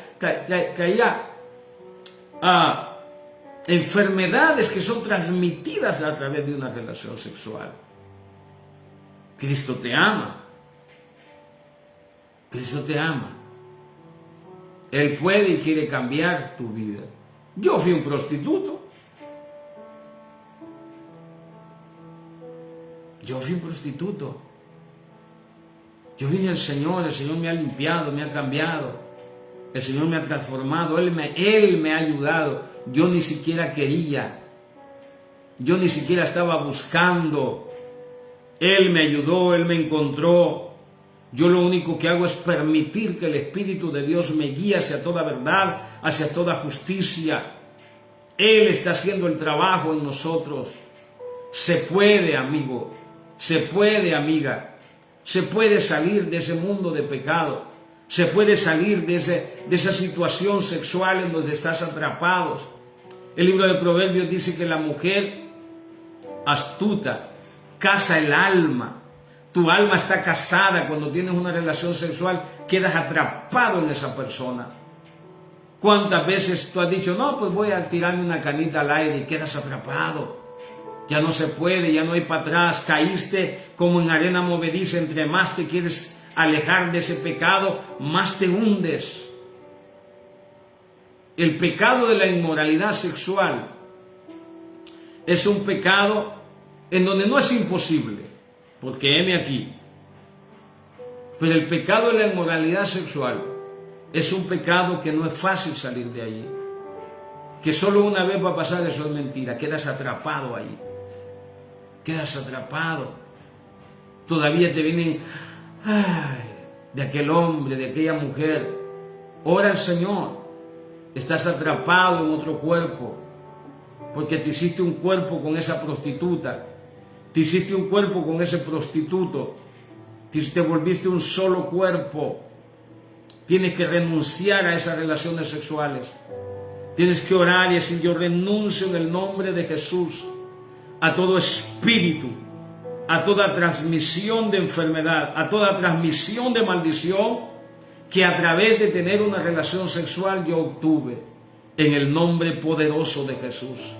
[SPEAKER 1] enfermedades que son transmitidas a través de una relación sexual. Cristo te ama. Cristo te ama. Él puede y quiere cambiar tu vida. Yo fui un prostituto. Yo fui un prostituto. Yo vine al Señor, el Señor me ha limpiado, me ha cambiado. El Señor me ha transformado, Él me ha ayudado. Yo ni siquiera quería. Yo ni siquiera estaba buscando. Él me ayudó, Él me encontró. Yo lo único que hago es permitir que el Espíritu de Dios me guíe hacia toda verdad, hacia toda justicia. Él está haciendo el trabajo en nosotros. Se puede, amigo, se puede, amiga, se puede salir de ese mundo de pecado, se puede salir de esa situación sexual en donde estás atrapados. El libro de Proverbios dice que la mujer astuta caza el alma. Tu alma está casada. Cuando tienes una relación sexual, quedas atrapado en esa persona. ¿Cuántas veces tú has dicho, no, pues voy a tirarme una canita al aire y quedas atrapado? Ya no se puede, ya no hay para atrás, caíste como en arena movediza, entre más te quieres alejar de ese pecado, más te hundes. El pecado de la inmoralidad sexual es un pecado en donde no es imposible, porque heme aquí. Pero el pecado de la inmoralidad sexual es un pecado que no es fácil salir de allí. Que solo una vez va a pasar, eso es mentira, quedas atrapado ahí. Quedas atrapado. Todavía te vienen, de aquel hombre, de aquella mujer. Ora al Señor. Estás atrapado en otro cuerpo, porque te hiciste un cuerpo con esa prostituta, te hiciste un cuerpo con ese prostituto, te volviste un solo cuerpo. Tienes que renunciar a esas relaciones sexuales. Tienes que orar y decir, yo renuncio en el nombre de Jesús a todo espíritu, a toda transmisión de enfermedad, a toda transmisión de maldición que a través de tener una relación sexual yo obtuve, en el nombre poderoso de Jesús.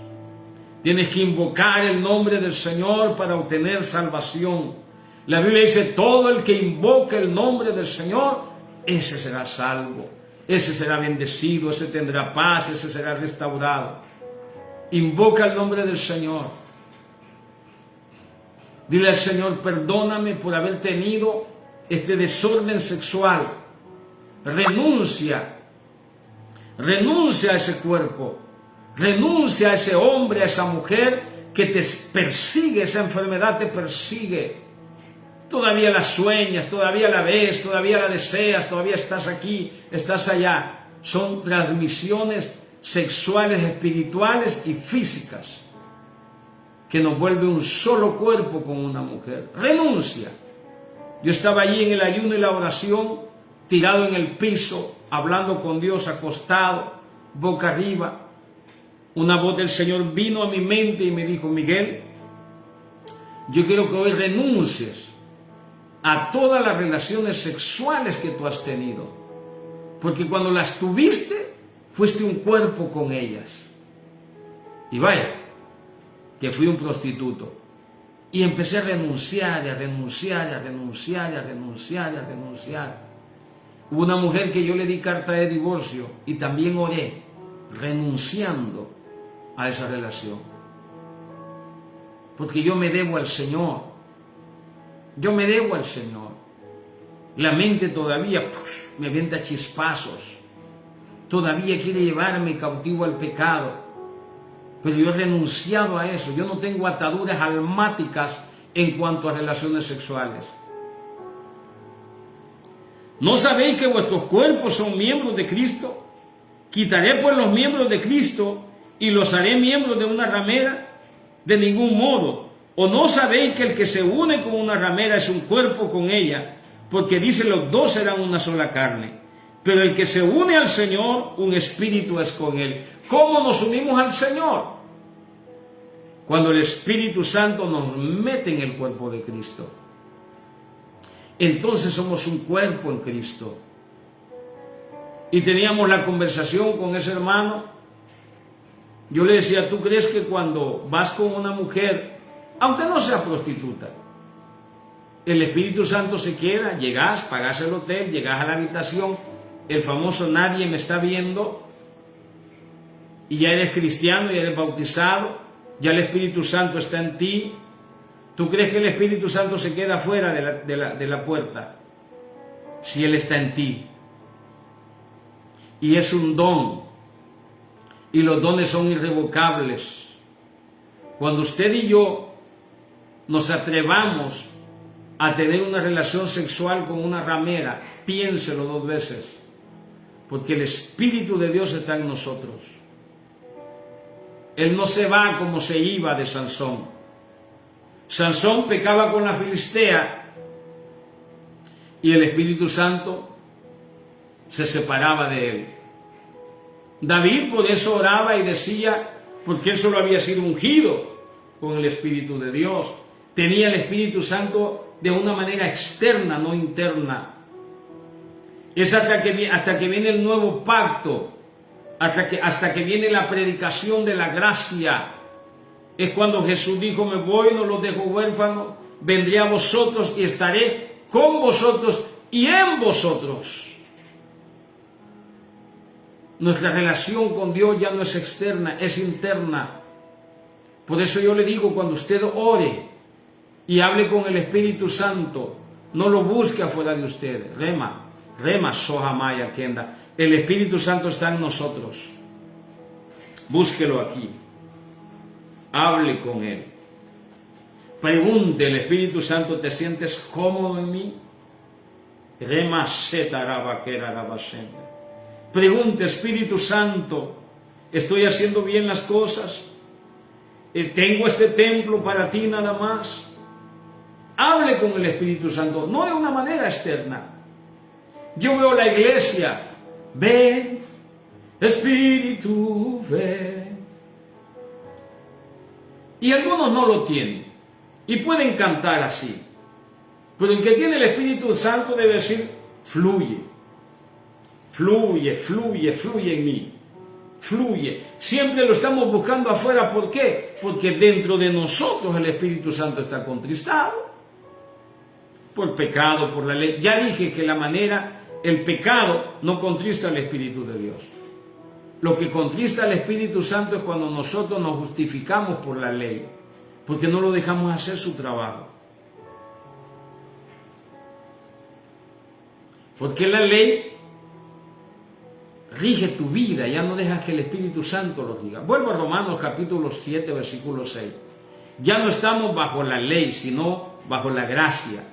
[SPEAKER 1] Tienes que invocar el nombre del Señor para obtener salvación. La Biblia dice, todo el que invoque el nombre del Señor, ese será salvo, ese será bendecido, ese tendrá paz, ese será restaurado. Invoca el nombre del Señor. Dile al Señor, perdóname por haber tenido este desorden sexual. Renuncia a ese cuerpo, renuncia a ese hombre, a esa mujer que te persigue, esa enfermedad te persigue. Todavía la sueñas, todavía la ves, todavía la deseas, todavía estás aquí, estás allá. Son transmisiones sexuales, espirituales y físicas que nos vuelve un solo cuerpo con una mujer. Renuncia. Yo estaba allí en el ayuno y la oración, tirado en el piso, hablando con Dios, acostado, boca arriba. Una voz del Señor vino a mi mente y me dijo, Miguel, yo quiero que hoy renuncies a todas las relaciones sexuales que tú has tenido, porque cuando las tuviste, fuiste un cuerpo con ellas. Y vaya, que fui un prostituto. Y empecé a renunciar, a renunciar, a renunciar, a renunciar, a renunciar. Hubo una mujer que yo le di carta de divorcio y también oré, renunciando a esa relación. Porque yo me debo al Señor. Yo me debo al Señor. La mente todavía me avienta chispazos. Todavía quiere llevarme cautivo al pecado. Pero yo he renunciado a eso. Yo no tengo ataduras almáticas en cuanto a relaciones sexuales. ¿No sabéis que vuestros cuerpos son miembros de Cristo? ¿Quitaré pues los miembros de Cristo y los haré miembros de una ramera? De ningún modo. ¿O no sabéis que el que se une con una ramera es un cuerpo con ella? Porque dice, los dos serán una sola carne. Pero el que se une al Señor, un espíritu es con él. ¿Cómo nos unimos al Señor? Cuando el Espíritu Santo nos mete en el cuerpo de Cristo. Entonces somos un cuerpo en Cristo. Y teníamos la conversación con ese hermano. Yo le decía, ¿tú crees que cuando vas con una mujer, aunque no sea prostituta, el Espíritu Santo se queda? Llegas, pagas el hotel, llegas a la habitación, el famoso nadie me está viendo, y ya eres cristiano, ya eres bautizado, ya el Espíritu Santo está en ti. ¿Tú crees que el Espíritu Santo se queda fuera de la puerta? Si Él está en ti. Y es un don. Y los dones son irrevocables. Cuando usted y yo nos atrevamos a tener una relación sexual con una ramera, piénselo 2 veces. Porque el Espíritu de Dios está en nosotros. Él no se va como se iba de Sansón. Sansón pecaba con la filistea y el Espíritu Santo se separaba de él. David por eso oraba y decía, porque él solo había sido ungido con el Espíritu de Dios. Tenía el Espíritu Santo de una manera externa, no interna. Es hasta que viene el nuevo pacto hasta que viene la predicación de la gracia. Es cuando Jesús dijo, me voy, no los dejo huérfanos, vendré a vosotros y estaré con vosotros y en vosotros. Nuestra relación con Dios ya no es externa, es interna. Por eso yo le digo, cuando usted ore y hable con el Espíritu Santo, no lo busque afuera de usted. Rema Sohamaya Kenda. El Espíritu Santo está en nosotros. Búsquelo aquí. Hable con Él. Pregunte al Espíritu Santo, ¿te sientes cómodo en mí? Rema Setarabakera Rabashenda. Pregunte, Espíritu Santo, ¿estoy haciendo bien las cosas? ¿Tengo este templo para ti nada más? Hable con el Espíritu Santo, no de una manera externa. Yo veo la iglesia, ven, Espíritu, ven. Y algunos no lo tienen, y pueden cantar así. Pero el que tiene el Espíritu Santo debe decir, fluye. Fluye, fluye, fluye en mí. Fluye. Siempre lo estamos buscando afuera. ¿Por qué? Porque dentro de nosotros el Espíritu Santo está contristado. Por pecado, por la ley. Ya dije que el pecado no contrista al Espíritu de Dios. Lo que contrista al Espíritu Santo es cuando nosotros nos justificamos por la ley. Porque no lo dejamos hacer su trabajo. Porque la ley rige tu vida, ya no dejas que el Espíritu Santo lo diga. Vuelvo a Romanos capítulo 7, versículo 6. Ya no estamos bajo la ley, sino bajo la gracia.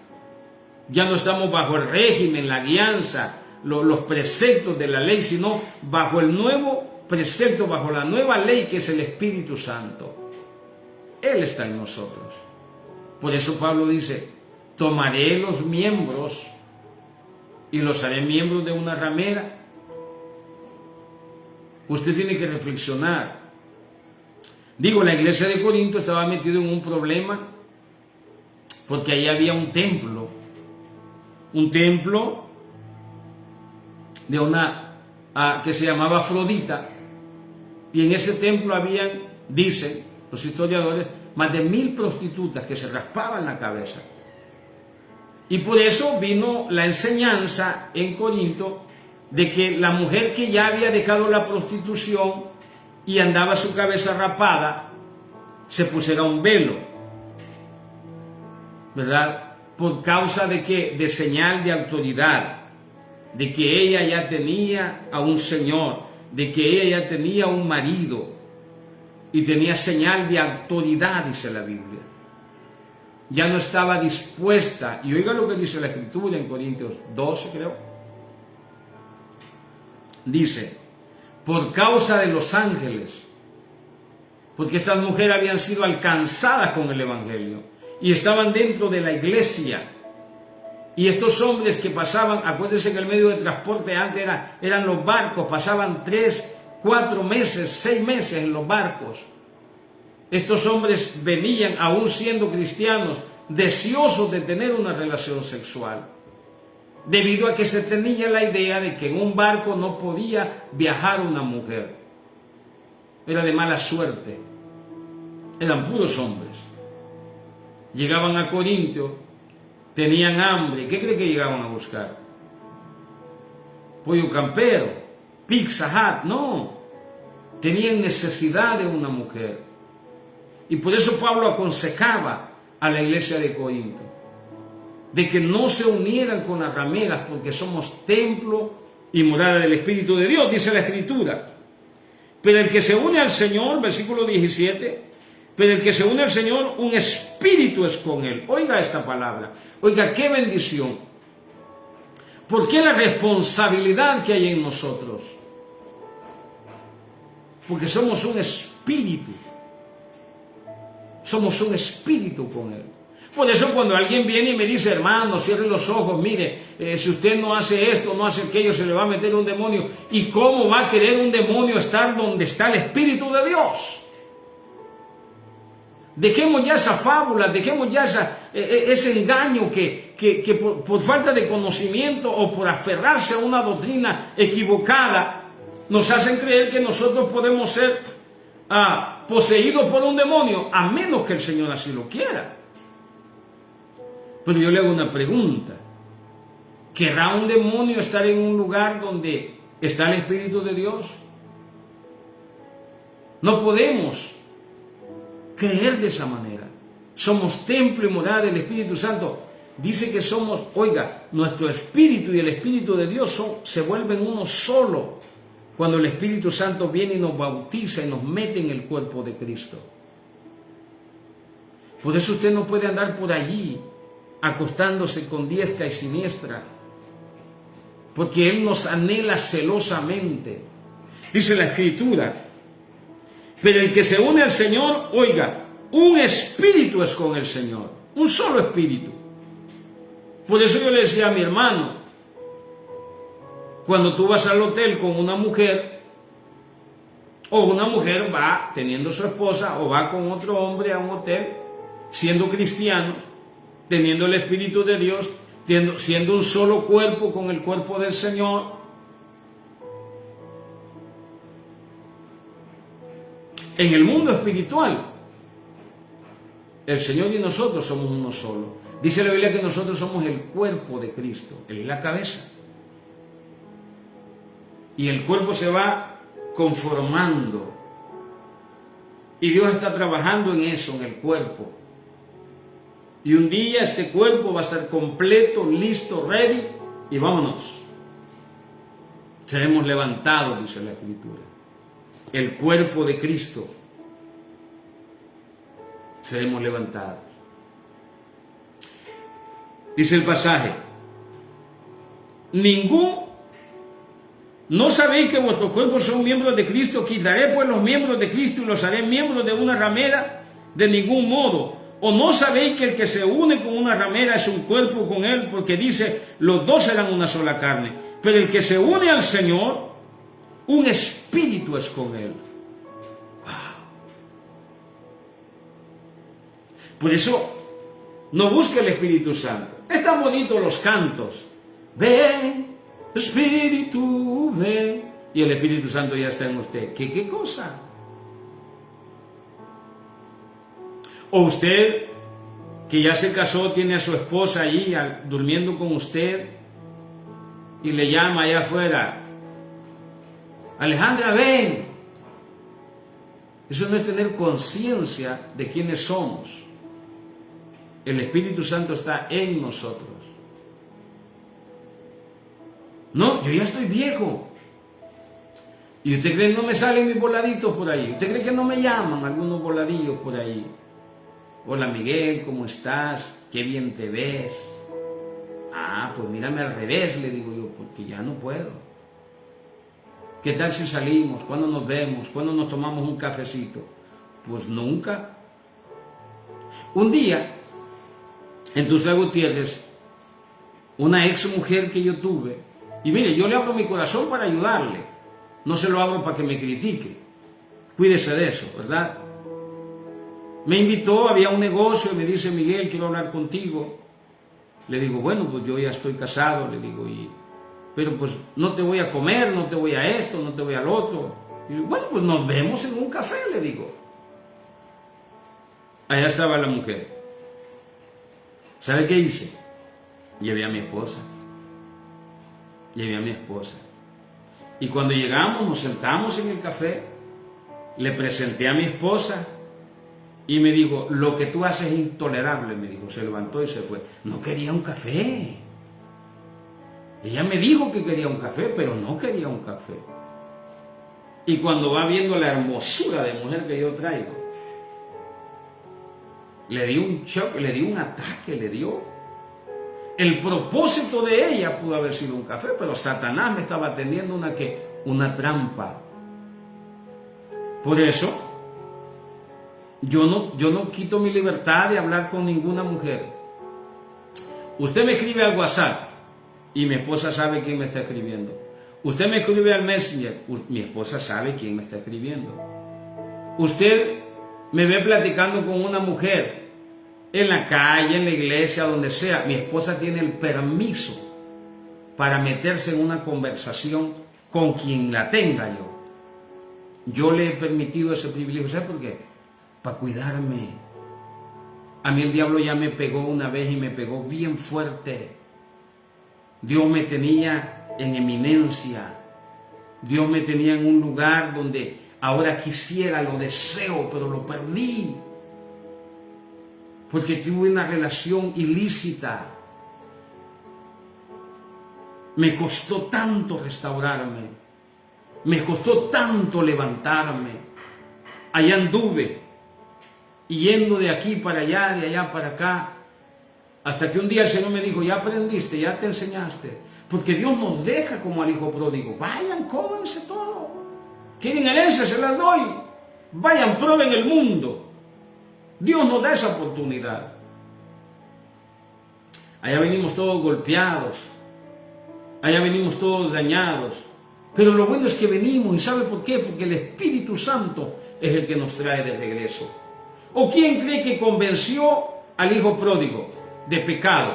[SPEAKER 1] Ya no estamos bajo el régimen, la guianza, los preceptos de la ley, sino bajo el nuevo precepto, bajo la nueva ley que es el Espíritu Santo. Él está en nosotros. Por eso Pablo dice, tomaré los miembros y los haré miembros de una ramera. Usted tiene que reflexionar. Digo, la iglesia de Corinto estaba metida en un problema porque ahí había un templo de una que se llamaba Afrodita, y en ese templo habían, dicen los historiadores, más de 1000 prostitutas que se raspaban la cabeza. Y por eso vino la enseñanza en Corinto de que la mujer que ya había dejado la prostitución y andaba su cabeza rapada, se pusiera un velo, ¿verdad? Por causa de que, de señal de autoridad, de que ella ya tenía a un señor, de que ella ya tenía un marido, y tenía señal de autoridad, dice la Biblia. Ya no estaba dispuesta, y oiga lo que dice la Escritura en Corintios 12, creo. Dice, por causa de los ángeles, porque estas mujeres habían sido alcanzadas con el Evangelio y estaban dentro de la iglesia. Y estos hombres que pasaban, acuérdense que el medio de transporte antes eran los barcos, pasaban 3, 4 meses, 6 meses en los barcos. Estos hombres venían, aún siendo cristianos, deseosos de tener una relación sexual, debido a que se tenía la idea de que en un barco no podía viajar una mujer. Era de mala suerte. Eran puros hombres. Llegaban a Corintio, tenían hambre. ¿Qué cree que llegaban a buscar? Pollo campero, Pizza Hut. No. Tenían necesidad de una mujer. Y por eso Pablo aconsejaba a la iglesia de Corinto de que no se unieran con las rameras, porque somos templo y morada del Espíritu de Dios, dice la Escritura. Pero el que se une al Señor, versículo 17, pero el que se une al Señor, un espíritu es con él. Oiga esta palabra, oiga qué bendición. ¿Por qué la responsabilidad que hay en nosotros? Porque somos un espíritu. Somos un espíritu con él. Por eso cuando alguien viene y me dice, hermano, cierre los ojos, mire, si usted no hace esto, no hace aquello, se le va a meter un demonio. ¿Y cómo va a querer un demonio estar donde está el Espíritu de Dios? Dejemos ya esa fábula, dejemos ya ese engaño que por falta de conocimiento o por aferrarse a una doctrina equivocada, nos hacen creer que nosotros podemos ser poseídos por un demonio, a menos que el Señor así lo quiera. Pero yo le hago una pregunta. ¿Querrá un demonio estar en un lugar donde está el Espíritu de Dios? No podemos creer de esa manera. Somos templo y morada del Espíritu Santo. Dice que somos, oiga, nuestro espíritu y el Espíritu de Dios se vuelven uno solo cuando el Espíritu Santo viene y nos bautiza y nos mete en el cuerpo de Cristo. Por eso usted no puede andar por allí acostándose con diestra y siniestra, porque Él nos anhela celosamente. Dice la Escritura, pero el que se une al Señor, oiga, un espíritu es con el Señor, un solo espíritu. Por eso yo le decía a mi hermano, cuando tú vas al hotel con una mujer, o una mujer va teniendo su esposa, o va con otro hombre a un hotel, siendo cristianos, teniendo el Espíritu de Dios, siendo un solo cuerpo con el cuerpo del Señor, en el mundo espiritual, el Señor y nosotros somos uno solo. Dice la Biblia que nosotros somos el cuerpo de Cristo, Él es la cabeza. Y el cuerpo se va conformando. Y Dios está trabajando en eso, en el cuerpo. Y un día este cuerpo va a estar completo, listo, ready, y vámonos. Seremos levantados, dice la Escritura. El cuerpo de Cristo. Seremos levantados. Dice el pasaje, ¿no sabéis que vuestros cuerpos son miembros de Cristo? Quitaré pues los miembros de Cristo y los haré miembros de una ramera. De ningún modo. ¿O no sabéis que el que se une con una ramera es un cuerpo con Él? Porque dice, los dos serán una sola carne. Pero el que se une al Señor, un espíritu es con Él. Wow. Por eso, no busque el Espíritu Santo. Están bonitos los cantos. Ven, Espíritu, ven. Y el Espíritu Santo ya está en usted. ¿Qué cosa? O usted, que ya se casó, tiene a su esposa allí durmiendo con usted y le llama allá afuera, Alejandra, ven. Eso no es tener conciencia de quiénes somos. El Espíritu Santo está en nosotros. No, yo ya estoy viejo. ¿Y usted cree que no me salen mis voladitos por ahí? ¿Usted cree que no me llaman algunos voladillos por ahí? Hola Miguel, ¿cómo estás? Qué bien te ves. Pues mírame al revés, le digo yo, porque ya no puedo. ¿Qué tal si salimos? ¿Cuándo nos vemos? ¿Cuándo nos tomamos un cafecito? Pues nunca. Un día, en Tuxtla Gutiérrez, una ex mujer que yo tuve, y mire, yo le abro mi corazón para ayudarle, no se lo abro para que me critique. Cuídese de eso, ¿verdad? Me invitó, había un negocio, y me dice, Miguel, quiero hablar contigo. Le digo, bueno, pues yo ya estoy casado, le digo, pero pues no te voy a comer, no te voy a esto, no te voy al otro. Y digo, bueno, pues nos vemos en un café, le digo. Allá estaba la mujer. ¿Sabe qué hice? Llevé a mi esposa. Y cuando llegamos, nos sentamos en el café, le presenté a mi esposa, y me dijo, lo que tú haces es intolerable, me dijo. Se levantó y se fue. No quería un café. Ella me dijo que quería un café, pero no quería un café. Y cuando va viendo la hermosura de mujer que yo traigo, le dio un shock, le dio un ataque, le dio. El propósito de ella pudo haber sido un café, pero Satanás me estaba tendiendo una trampa. Por eso, yo no quito mi libertad de hablar con ninguna mujer. Usted me escribe al WhatsApp y mi esposa sabe quién me está escribiendo. Usted me escribe al Messenger, mi esposa sabe quién me está escribiendo. Usted me ve platicando con una mujer en la calle, en la iglesia, donde sea. Mi esposa tiene el permiso para meterse en una conversación con quien la tenga yo. Yo le he permitido ese privilegio. ¿Sabes por qué? Para cuidarme. A mí el diablo ya me pegó una vez y me pegó bien fuerte. Dios me tenía en eminencia. Dios me tenía en un lugar donde ahora quisiera, lo deseo, pero lo perdí. Porque tuve una relación ilícita. Me costó tanto restaurarme. Me costó tanto levantarme. Allá anduve, yendo de aquí para allá, de allá para acá. Hasta que un día el Señor me dijo, ya aprendiste, ya te enseñaste. Porque Dios nos deja como al hijo pródigo. Vayan, cómanse todo. Quieren herencia, se las doy. Vayan, prueben el mundo. Dios nos da esa oportunidad. Allá venimos todos golpeados. Allá venimos todos dañados. Pero lo bueno es que venimos, ¿y sabe por qué? Porque el Espíritu Santo es el que nos trae de regreso. ¿O quién cree que convenció al hijo pródigo de pecado?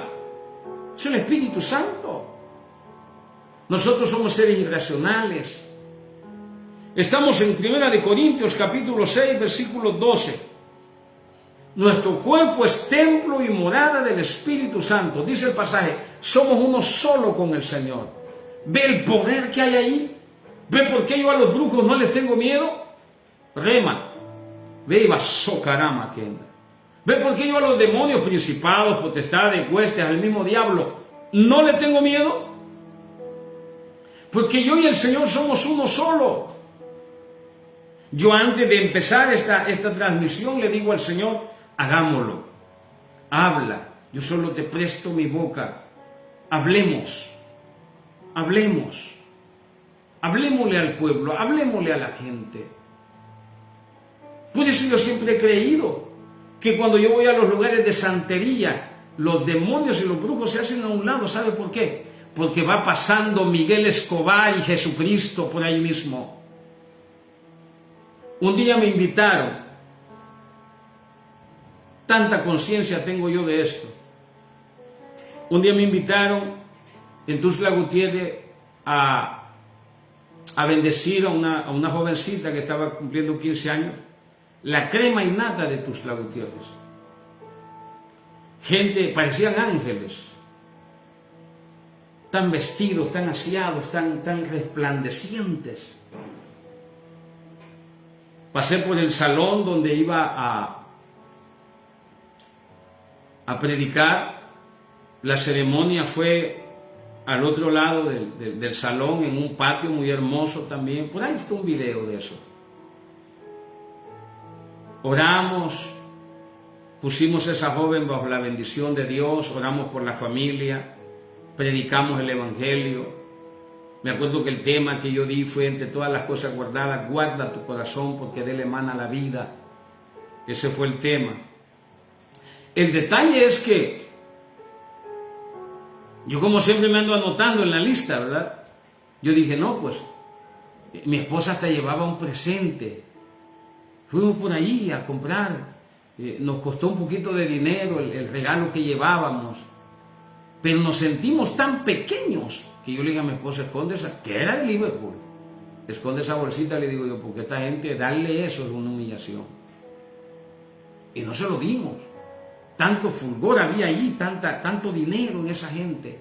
[SPEAKER 1] Es el Espíritu Santo. Nosotros somos seres irracionales. Estamos en 1 Corintios capítulo 6, versículo 12. Nuestro cuerpo es templo y morada del Espíritu Santo. Dice el pasaje, somos uno solo con el Señor. ¿Ve el poder que hay ahí? ¿Ve por qué yo a los brujos no les tengo miedo? Rema. Ve y va socarama que anda. ¿Ve por qué yo a los demonios, principados, potestades, huestes, al mismo diablo, no le tengo miedo? Porque yo y el Señor somos uno solo. Yo antes de empezar esta transmisión le digo al Señor, hagámoslo. Habla. Yo solo te presto mi boca. Hablemos. Hablemos. Hablemosle al pueblo. Hablemosle a la gente. Por eso yo siempre he creído que cuando yo voy a los lugares de santería, los demonios y los brujos se hacen a un lado. ¿Sabe por qué? Porque va pasando Miguel Escobar y Jesucristo por ahí mismo. Un día me invitaron. Tanta conciencia tengo yo de esto. Un día me invitaron en Tuxtla Gutiérrez a bendecir a una jovencita que estaba cumpliendo 15 años. La crema innata de Tuxtla Gutiérrez. Gente, parecían ángeles. Tan vestidos, tan aseados, tan resplandecientes. Pasé por el salón donde iba a predicar. La ceremonia fue al otro lado del salón, en un patio muy hermoso también. Por ahí está un video de eso. Oramos, pusimos a esa joven bajo la bendición de Dios, oramos por la familia, predicamos el Evangelio. Me acuerdo que el tema que yo di fue, entre todas las cosas guardadas, guarda tu corazón porque de él emana la vida. Ese fue el tema. El detalle es que yo, como siempre, me ando anotando en la lista, ¿verdad? Yo dije, no, pues mi esposa hasta llevaba un presente. Fuimos por ahí a comprar. Nos costó un poquito de dinero el regalo que llevábamos. Pero nos sentimos tan pequeños que yo le dije a mi esposa, esconde esa, que era de Liverpool, esconde esa bolsita, le digo yo, porque esta gente, darle eso es una humillación. Y no se lo dimos. Tanto fulgor había allí, tanto dinero en esa gente.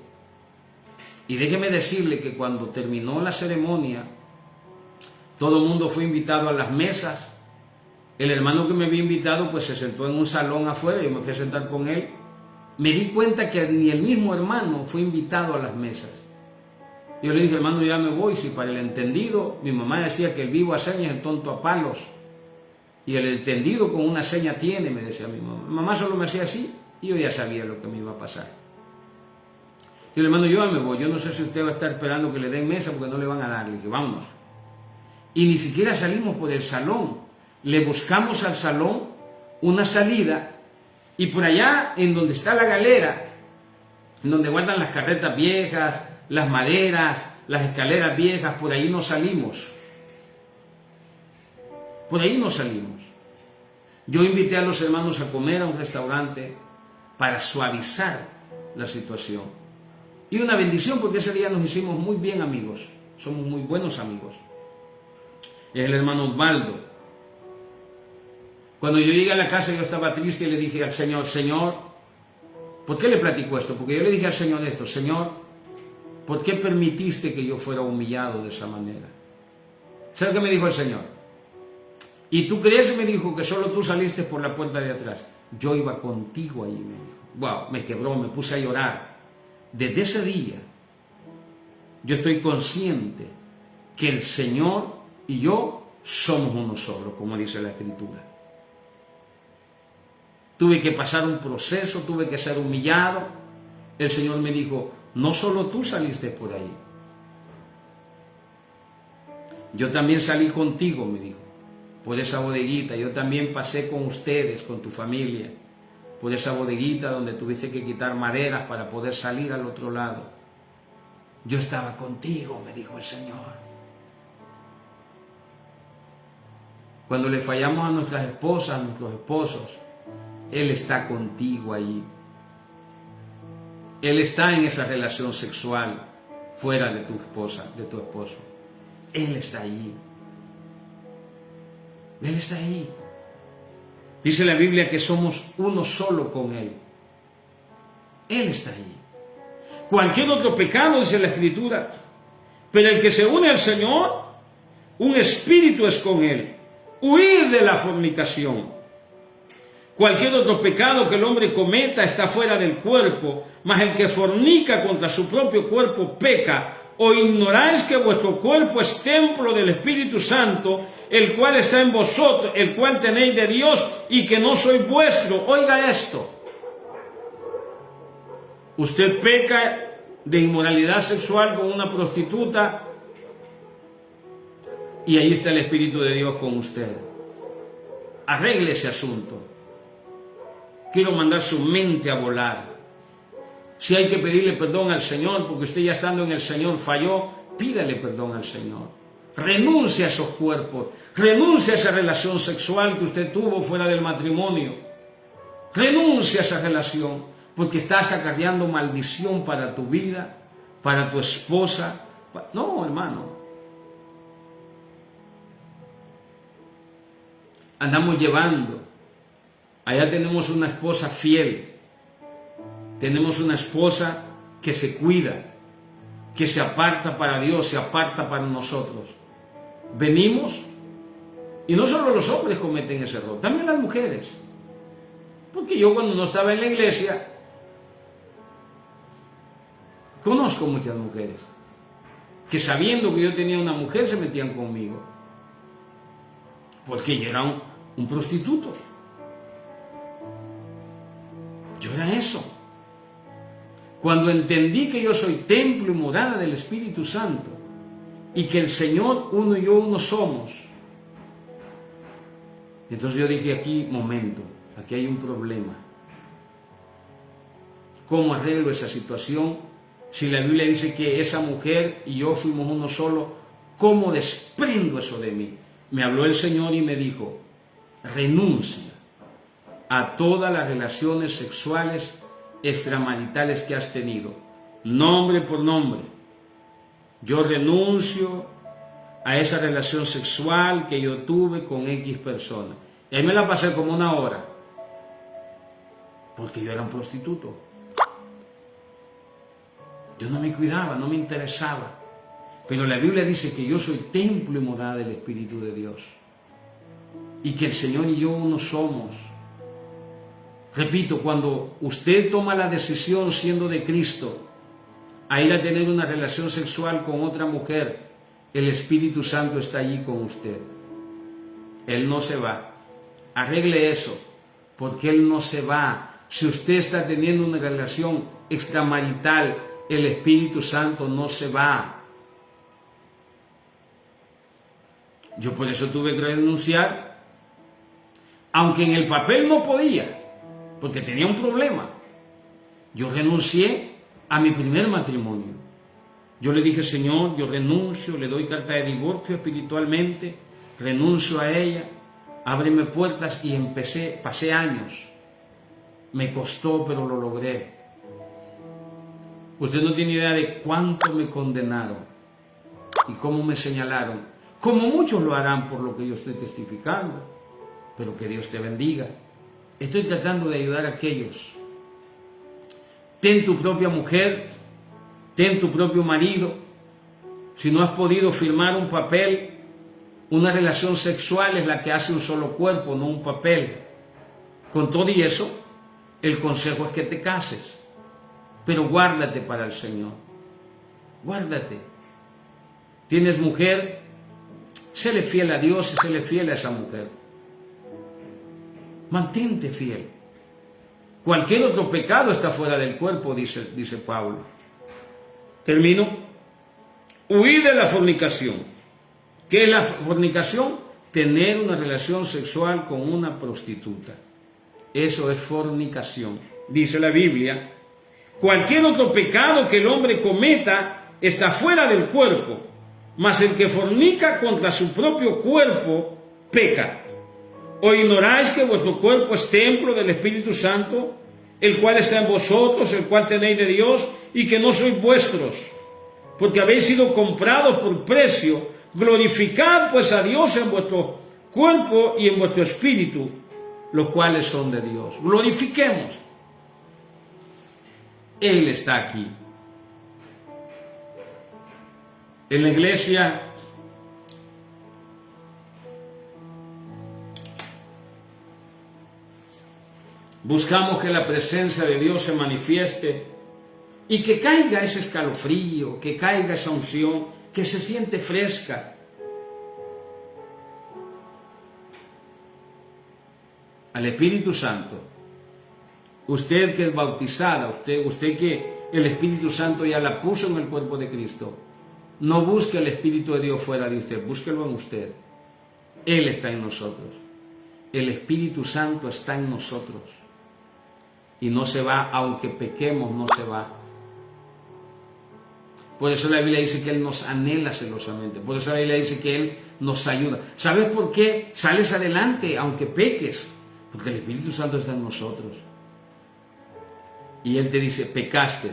[SPEAKER 1] Y déjeme decirle que cuando terminó la ceremonia, todo el mundo fue invitado a las mesas. El hermano que me había invitado pues se sentó en un salón afuera, yo me fui a sentar con él. Me di cuenta que ni el mismo hermano fue invitado a las mesas. Yo le dije, hermano, ya me voy. Si para el entendido, mi mamá decía que el vivo a señas, el tonto a palos. Y el entendido con una seña tiene, me decía mi mamá. Mamá solo me hacía así y yo ya sabía lo que me iba a pasar. Yo le hermano, yo ya me voy. Yo no sé si usted va a estar esperando que le den mesa porque no le van a dar. Le dije, vámonos. Y ni siquiera salimos por el salón. Le buscamos al salón una salida. Y por allá, en donde está la galera, en donde guardan las carretas viejas, las maderas, las escaleras viejas, por ahí no salimos. Por ahí no salimos. Yo invité a los hermanos a comer a un restaurante para suavizar la situación. Y una bendición porque ese día nos hicimos muy bien amigos. somos muy buenos amigos. Es el hermano Osvaldo. Cuando yo llegué a la casa yo estaba triste y le dije al Señor, Señor, ¿por qué le platico esto? Porque yo le dije al Señor esto, Señor, ¿por qué permitiste que yo fuera humillado de esa manera? ¿Sabes qué me dijo el Señor? ¿Y tú crees, me dijo, que solo tú saliste por la puerta de atrás? Yo iba contigo ahí, me dijo. Wow, me quebró, me puse a llorar. Desde ese día, yo estoy consciente que el Señor y yo somos uno solo, como dice la Escritura. Tuve que pasar un proceso, tuve que ser humillado. El Señor me dijo, no solo tú saliste por ahí. Yo también salí contigo, me dijo, por esa bodeguita. Yo también pasé con ustedes, con tu familia, por esa bodeguita donde tuviste que quitar maderas para poder salir al otro lado. Yo estaba contigo, me dijo el Señor. Cuando le fallamos a nuestras esposas, a nuestros esposos, Él está contigo allí. Él está en esa relación sexual fuera de tu esposa, de tu esposo. Él está allí. Él está ahí. Dice la Biblia que somos uno solo con Él. Él está allí. Cualquier otro pecado, dice la Escritura, pero el que se une al Señor, un espíritu es con Él. Huir de la fornicación. Cualquier otro pecado que el hombre cometa está fuera del cuerpo, mas el que fornica contra su propio cuerpo peca. ¿O ignoráis que vuestro cuerpo es templo del Espíritu Santo, el cual está en vosotros, el cual tenéis de Dios y que no sois vuestro? Oiga esto. Usted peca de inmoralidad sexual con una prostituta y ahí está el Espíritu de Dios con usted. Arregle ese asunto. Quiero mandar su mente a volar. Si hay que pedirle perdón al Señor, porque usted ya estando en el Señor falló, pídale perdón al Señor. Renuncie a esos cuerpos, renuncie a esa relación sexual que usted tuvo fuera del matrimonio. Renuncie a esa relación, porque estás acarreando maldición para tu vida, para tu esposa. No, hermano. Andamos llevando. Allá tenemos una esposa fiel. Tenemos una esposa que se cuida, que se aparta para Dios, se aparta para nosotros. Venimos, y no solo los hombres cometen ese error, también las mujeres. Porque yo cuando no estaba en la iglesia, conozco muchas mujeres que sabiendo que yo tenía una mujer se metían conmigo. Porque yo era un prostituto. Yo era eso. Cuando entendí que yo soy templo y morada del Espíritu Santo y que el Señor, uno y yo, uno somos, entonces yo dije aquí, momento, aquí hay un problema. ¿Cómo arreglo esa situación? Si la Biblia dice que esa mujer y yo fuimos uno solo, ¿cómo desprendo eso de mí? Me habló el Señor y me dijo, renuncia a todas las relaciones sexuales extramaritales que has tenido, nombre por nombre. Yo renuncio a esa relación sexual que yo tuve con X persona. Y ahí me la pasé como 1 hora, porque yo era un prostituto. Yo no me cuidaba, no me interesaba. Pero la Biblia dice que yo soy templo y morada del Espíritu de Dios. Y que el Señor y yo uno somos. Repito, cuando usted toma la decisión siendo de Cristo a ir a tener una relación sexual con otra mujer, el Espíritu Santo está allí con usted. Él no se va. Arregle eso, porque Él no se va. Si usted está teniendo una relación extramarital, el Espíritu Santo no se va. Yo por eso tuve que renunciar, aunque en el papel no podía, porque tenía un problema. Yo renuncié a mi primer matrimonio. Yo le dije, Señor, yo renuncio, le doy carta de divorcio espiritualmente, renuncio a ella, ábreme puertas, y pasé años. Me costó, pero lo logré. Usted no tiene idea de cuánto me condenaron. y cómo me señalaron, como muchos lo harán por lo que yo estoy testificando, pero que Dios te bendiga. Estoy tratando de ayudar a aquellos. Ten tu propia mujer, ten tu propio marido. Si no has podido firmar un papel, una relación sexual es la que hace un solo cuerpo, no un papel. Con todo y eso, el consejo es que te cases, pero guárdate para el Señor. Guárdate. ¿Tienes mujer? Séle fiel a Dios y séle fiel a esa mujer. Mantente fiel. Cualquier otro pecado está fuera del cuerpo, dice Pablo. Termino. Huid de la fornicación. ¿Qué es la fornicación? Tener una relación sexual con una prostituta. Eso es fornicación. Dice la Biblia, cualquier otro pecado que el hombre cometa está fuera del cuerpo, mas el que fornica contra su propio cuerpo peca. ¿O ignoráis que vuestro cuerpo es templo del Espíritu Santo, el cual está en vosotros, el cual tenéis de Dios, y que no sois vuestros? Porque habéis sido comprados por precio. Glorificad pues a Dios en vuestro cuerpo y en vuestro espíritu, los cuales son de Dios. Glorifiquemos. Él está aquí. En la iglesia buscamos que la presencia de Dios se manifieste y que caiga ese escalofrío, que caiga esa unción, que se siente fresca. Al Espíritu Santo, usted que es bautizada, usted que el Espíritu Santo ya la puso en el cuerpo de Cristo, no busque el Espíritu de Dios fuera de usted, búsquelo en usted. Él está en nosotros. El Espíritu Santo está en nosotros. Y no se va, aunque pequemos, no se va. Por eso la Biblia dice que Él nos anhela celosamente. Por eso la Biblia dice que Él nos ayuda. ¿Sabes por qué sales adelante aunque peques? Porque el Espíritu Santo está en nosotros. Y Él te dice, pecaste,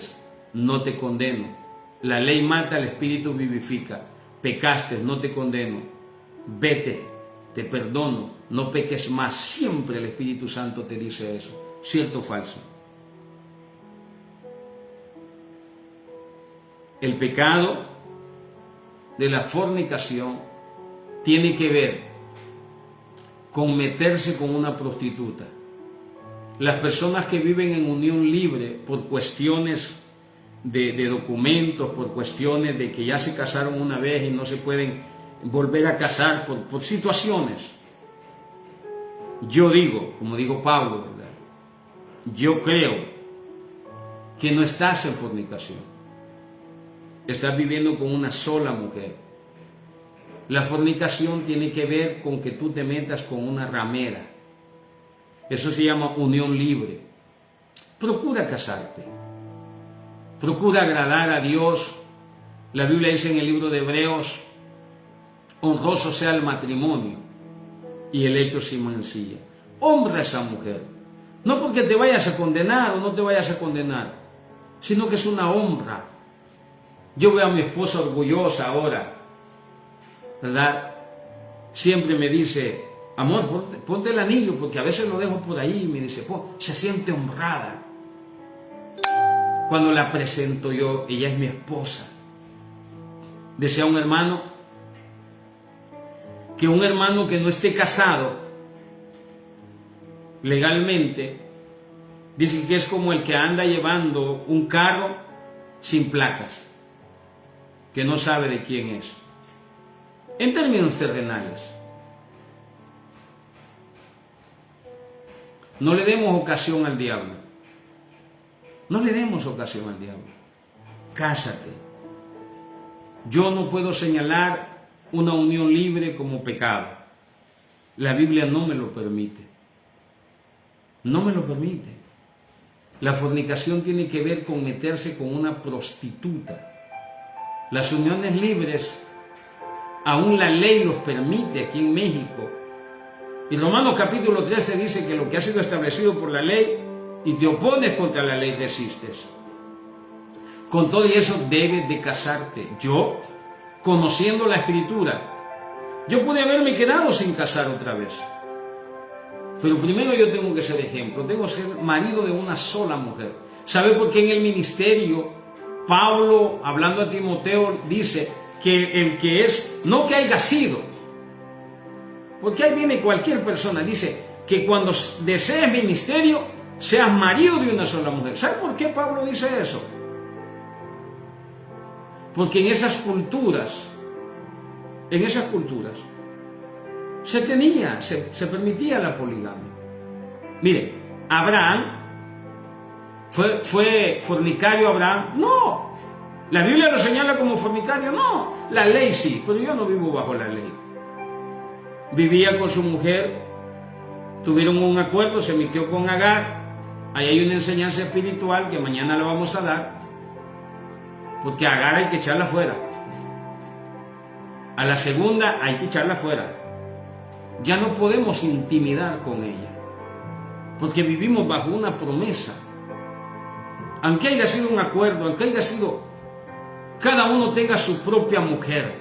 [SPEAKER 1] no te condeno. La ley mata, el Espíritu vivifica. Pecaste, no te condeno. Vete, te perdono, no peques más. Siempre el Espíritu Santo te dice eso. ¿Cierto o falso? El pecado de la fornicación tiene que ver con meterse con una prostituta. Las personas que viven en unión libre por cuestiones de documentos, por cuestiones de que ya se casaron una vez y no se pueden volver a casar por situaciones. Yo digo, como dijo Pablo, ¿verdad? Yo creo que no estás en fornicación. Estás viviendo con una sola mujer. La fornicación tiene que ver con que tú te metas con una ramera. Eso se llama unión libre. Procura casarte. Procura agradar a Dios. La Biblia dice en el libro de Hebreos, honroso sea el matrimonio y el hecho sin mancilla. Honra a esa mujer. No porque te vayas a condenar o no te vayas a condenar, sino que es una honra. Yo veo a mi esposa orgullosa ahora, ¿verdad? Siempre me dice, amor, ponte el anillo, porque a veces lo dejo por ahí, y me dice, se siente honrada. Cuando la presento yo, ella es mi esposa. Decía un hermano, que un hermano que no esté casado legalmente, dice que es como el que anda llevando un carro sin placas, que no sabe de quién es. En términos terrenales, no le demos ocasión al diablo. No le demos ocasión al diablo. Cásate. Yo no puedo señalar una unión libre como pecado. La Biblia no me lo permite. No me lo permite. La fornicación tiene que ver con meterse con una prostituta. Las uniones libres, aún la ley los permite aquí en México. Y Romanos capítulo 13 dice que lo que ha sido establecido por la ley y te opones contra la ley, resistes. Con todo y eso debes de casarte. Yo conociendo la Escritura, yo pude haberme quedado sin casar otra vez. Pero primero yo tengo que ser ejemplo, tengo que ser marido de una sola mujer. ¿Sabe por qué en el ministerio Pablo, hablando a Timoteo, dice que el que es, no que haya sido, porque ahí viene cualquier persona, dice que cuando desees ministerio, seas marido de una sola mujer. ¿Sabe por qué Pablo dice eso? Porque en esas culturas, se permitía la poligamia. Mire, Abraham, ¿fue fornicario Abraham? No. ¿La Biblia lo señala como fornicario? No. La ley sí, pero yo no vivo bajo la ley. Vivía con su mujer, tuvieron un acuerdo, se metió con Agar. Ahí hay una enseñanza espiritual que mañana la vamos a dar, porque a Agar hay que echarla fuera. A la segunda hay que echarla fuera. Ya no podemos intimidar con ella, porque vivimos bajo una promesa. Aunque haya sido un acuerdo, aunque haya sido, cada uno tenga su propia mujer,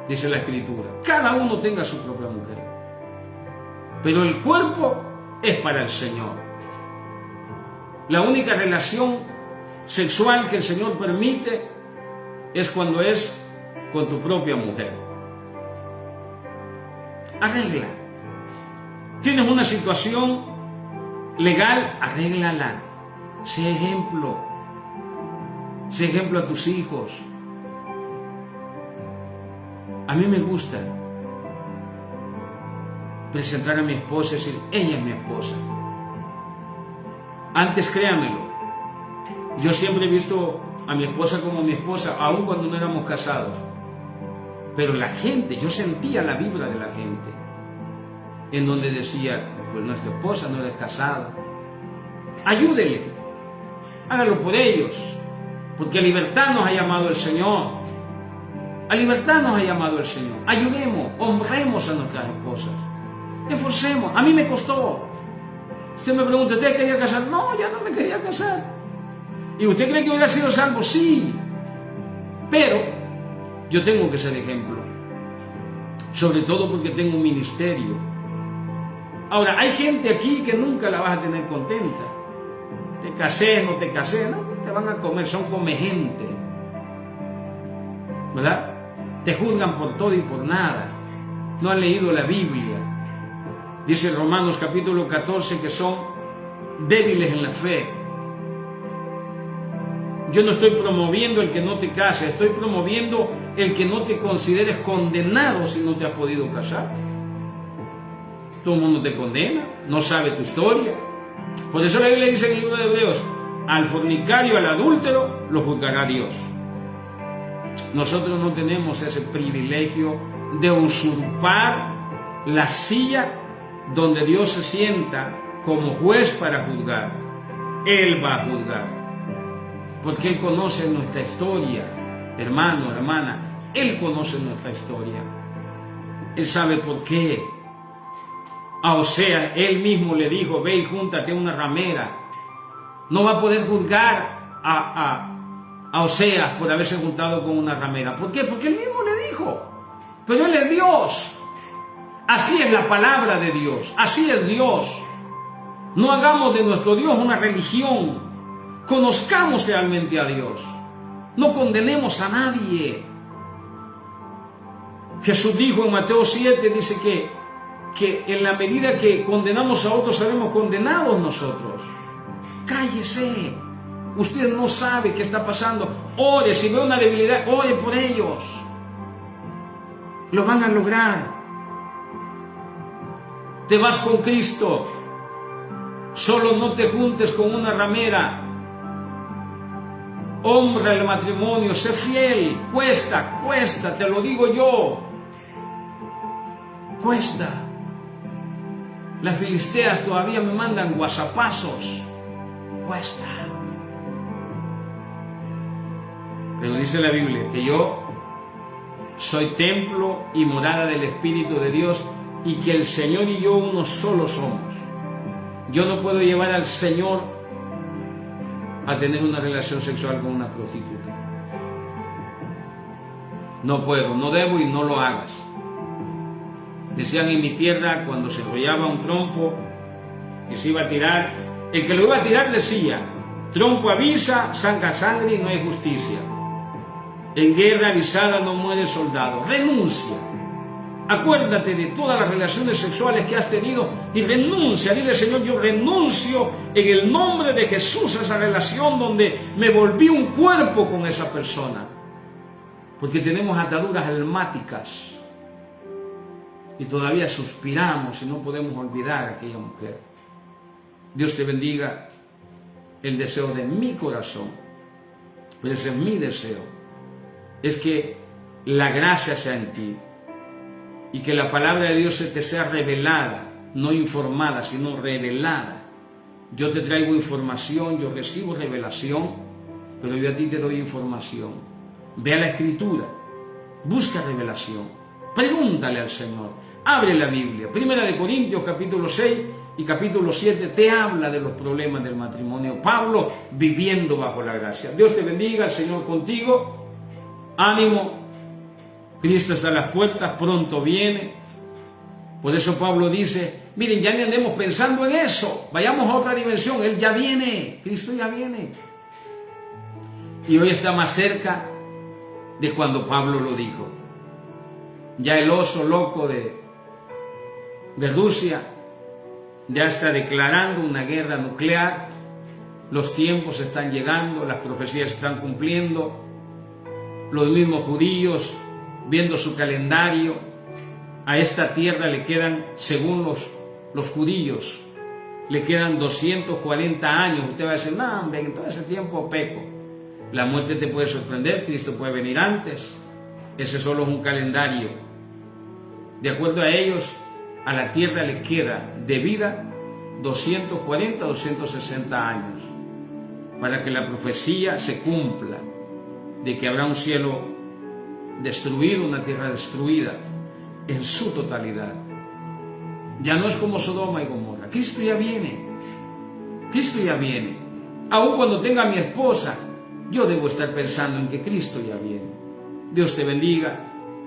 [SPEAKER 1] dice la Escritura, cada uno tenga su propia mujer, pero el cuerpo es para el Señor. La única relación sexual que el Señor permite es cuando es con tu propia mujer. Arregla. Tienes una situación legal, arréglala. Sé ejemplo. Sé ejemplo a tus hijos. A mí me gusta presentar a mi esposa y decir, ella es mi esposa. Antes, créamelo, yo siempre he visto a mi esposa como mi esposa, aun cuando no éramos casados. Pero la gente, yo sentía la vibra de la gente, en donde decía, pues no es tu esposa, no eres casado. Ayúdele, hágalo por ellos, porque a libertad nos ha llamado el Señor. A libertad nos ha llamado el Señor. Ayudemos, honremos a nuestras esposas. Esforcemos. A mí me costó. Usted me pregunta, ¿usted quería casar? No, ya no me quería casar. ¿Y usted cree que hubiera sido salvo? Sí. Pero yo tengo que ser ejemplo. Sobre todo porque tengo un ministerio. Ahora, hay gente aquí que nunca la vas a tener contenta. Te casé, no te casé, no, te van a comer, son come gente. ¿Verdad? Te juzgan por todo y por nada. No han leído la Biblia. Dice Romanos capítulo 14 que son débiles en la fe. Yo no estoy promoviendo el que no te cases, estoy promoviendo el que no te consideres condenado si no te has podido casar. Todo el mundo te condena, no sabe tu historia. Por eso la Biblia dice en el libro de Hebreos, al fornicario, al adúltero, lo juzgará Dios. Nosotros no tenemos ese privilegio de usurpar la silla donde Dios se sienta como juez para juzgar. Él va a juzgar, porque Él conoce nuestra historia, hermano, hermana. Él conoce nuestra historia. Él sabe por qué. A Osea, Él mismo le dijo, ve y júntate a una ramera. No va a poder juzgar a Oseas por haberse juntado con una ramera. ¿Por qué? Porque Él mismo le dijo. Pero Él es Dios. Así es la palabra de Dios. Así es Dios. No hagamos de nuestro Dios una religión. Conozcamos realmente a Dios. No condenemos a nadie. Jesús dijo en Mateo 7, dice que en la medida que condenamos a otros, seremos condenados nosotros. Cállese. Usted no sabe qué está pasando. Ore, si ve una debilidad, ore por ellos. Lo van a lograr. Te vas con Cristo. Solo no te juntes con una ramera. Honra el matrimonio, sé fiel. Cuesta, te lo digo yo. Cuesta. Las filisteas todavía me mandan guasapazos. Cuesta. Pero dice la Biblia que yo soy templo y morada del Espíritu de Dios y que el Señor y yo uno solo somos. Yo no puedo llevar al Señor a tener una relación sexual con una prostituta. No puedo, no debo y no lo hagas. Decían en mi tierra, cuando se enrollaba un trompo y se iba a tirar, el que lo iba a tirar decía: trompo avisa, saca sangre y no hay justicia. En guerra avisada no muere soldado. Renuncia. Acuérdate de todas las relaciones sexuales que has tenido y renuncia. Dile: Señor, yo renuncio en el nombre de Jesús a esa relación donde me volví un cuerpo con esa persona. Porque tenemos ataduras almáticas y todavía suspiramos y no podemos olvidar a aquella mujer. Dios te bendiga. El deseo de mi corazón, pero ese es mi deseo, es que la gracia sea en ti y que la palabra de Dios se te sea revelada, no informada, sino revelada. Yo te traigo información, yo recibo revelación, pero yo a ti te doy información. Ve a la Escritura, busca revelación, pregúntale al Señor, abre la Biblia. 1 Corintios capítulo 6 y capítulo 7 te habla de los problemas del matrimonio. Pablo viviendo bajo la gracia. Dios te bendiga, el Señor contigo. Ánimo, Cristo está a las puertas, pronto viene. Por eso Pablo dice: miren, ya ni andemos pensando en eso, vayamos a otra dimensión. Él ya viene, Cristo ya viene. Y hoy está más cerca de cuando Pablo lo dijo. Ya el oso loco de Rusia ya está declarando una guerra nuclear. Los tiempos están llegando, las profecías se están cumpliendo. Los mismos judíos, viendo su calendario, a esta tierra le quedan, según los judíos, le quedan 240 años. Usted va a decir: no, hombre, en todo ese tiempo peco. La muerte te puede sorprender, Cristo puede venir antes. Ese solo es un calendario. De acuerdo a ellos, a la tierra le queda de vida 240, 260 años para que la profecía se cumpla de que habrá un cielo destruido, una tierra destruida en su totalidad. Ya no es como Sodoma y Gomorra. Cristo ya viene. Cristo ya viene. Aun cuando tenga a mi esposa, yo debo estar pensando en que Cristo ya viene. Dios te bendiga.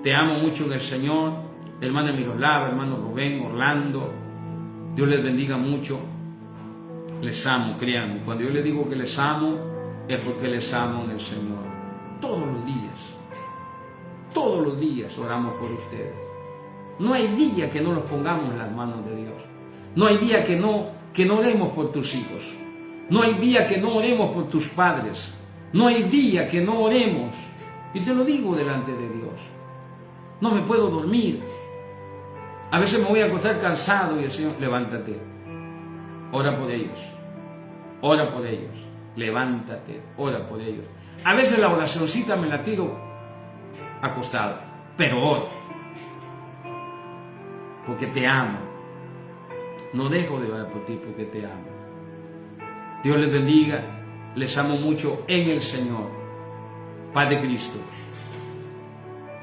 [SPEAKER 1] Te amo mucho en el Señor. Hermana Miroslava, hermano Rubén, Orlando, Dios les bendiga mucho. Les amo, créanme. Cuando yo les digo que les amo, es porque les amo en el Señor. Todos los días oramos por ustedes. No hay día que no los pongamos en las manos de Dios. No hay día que no oremos por tus hijos. No hay día que no oremos por tus padres. No hay día que no oremos. Y te lo digo delante de Dios. No me puedo dormir. A veces me voy a acostar cansado y el Señor: levántate, ora por ellos, ora por ellos, levántate, ora por ellos. A veces la oracioncita me la tiro acostado, pero oro, porque te amo. No dejo de orar por ti porque te amo. Dios les bendiga, les amo mucho en el Señor. Paz de Cristo.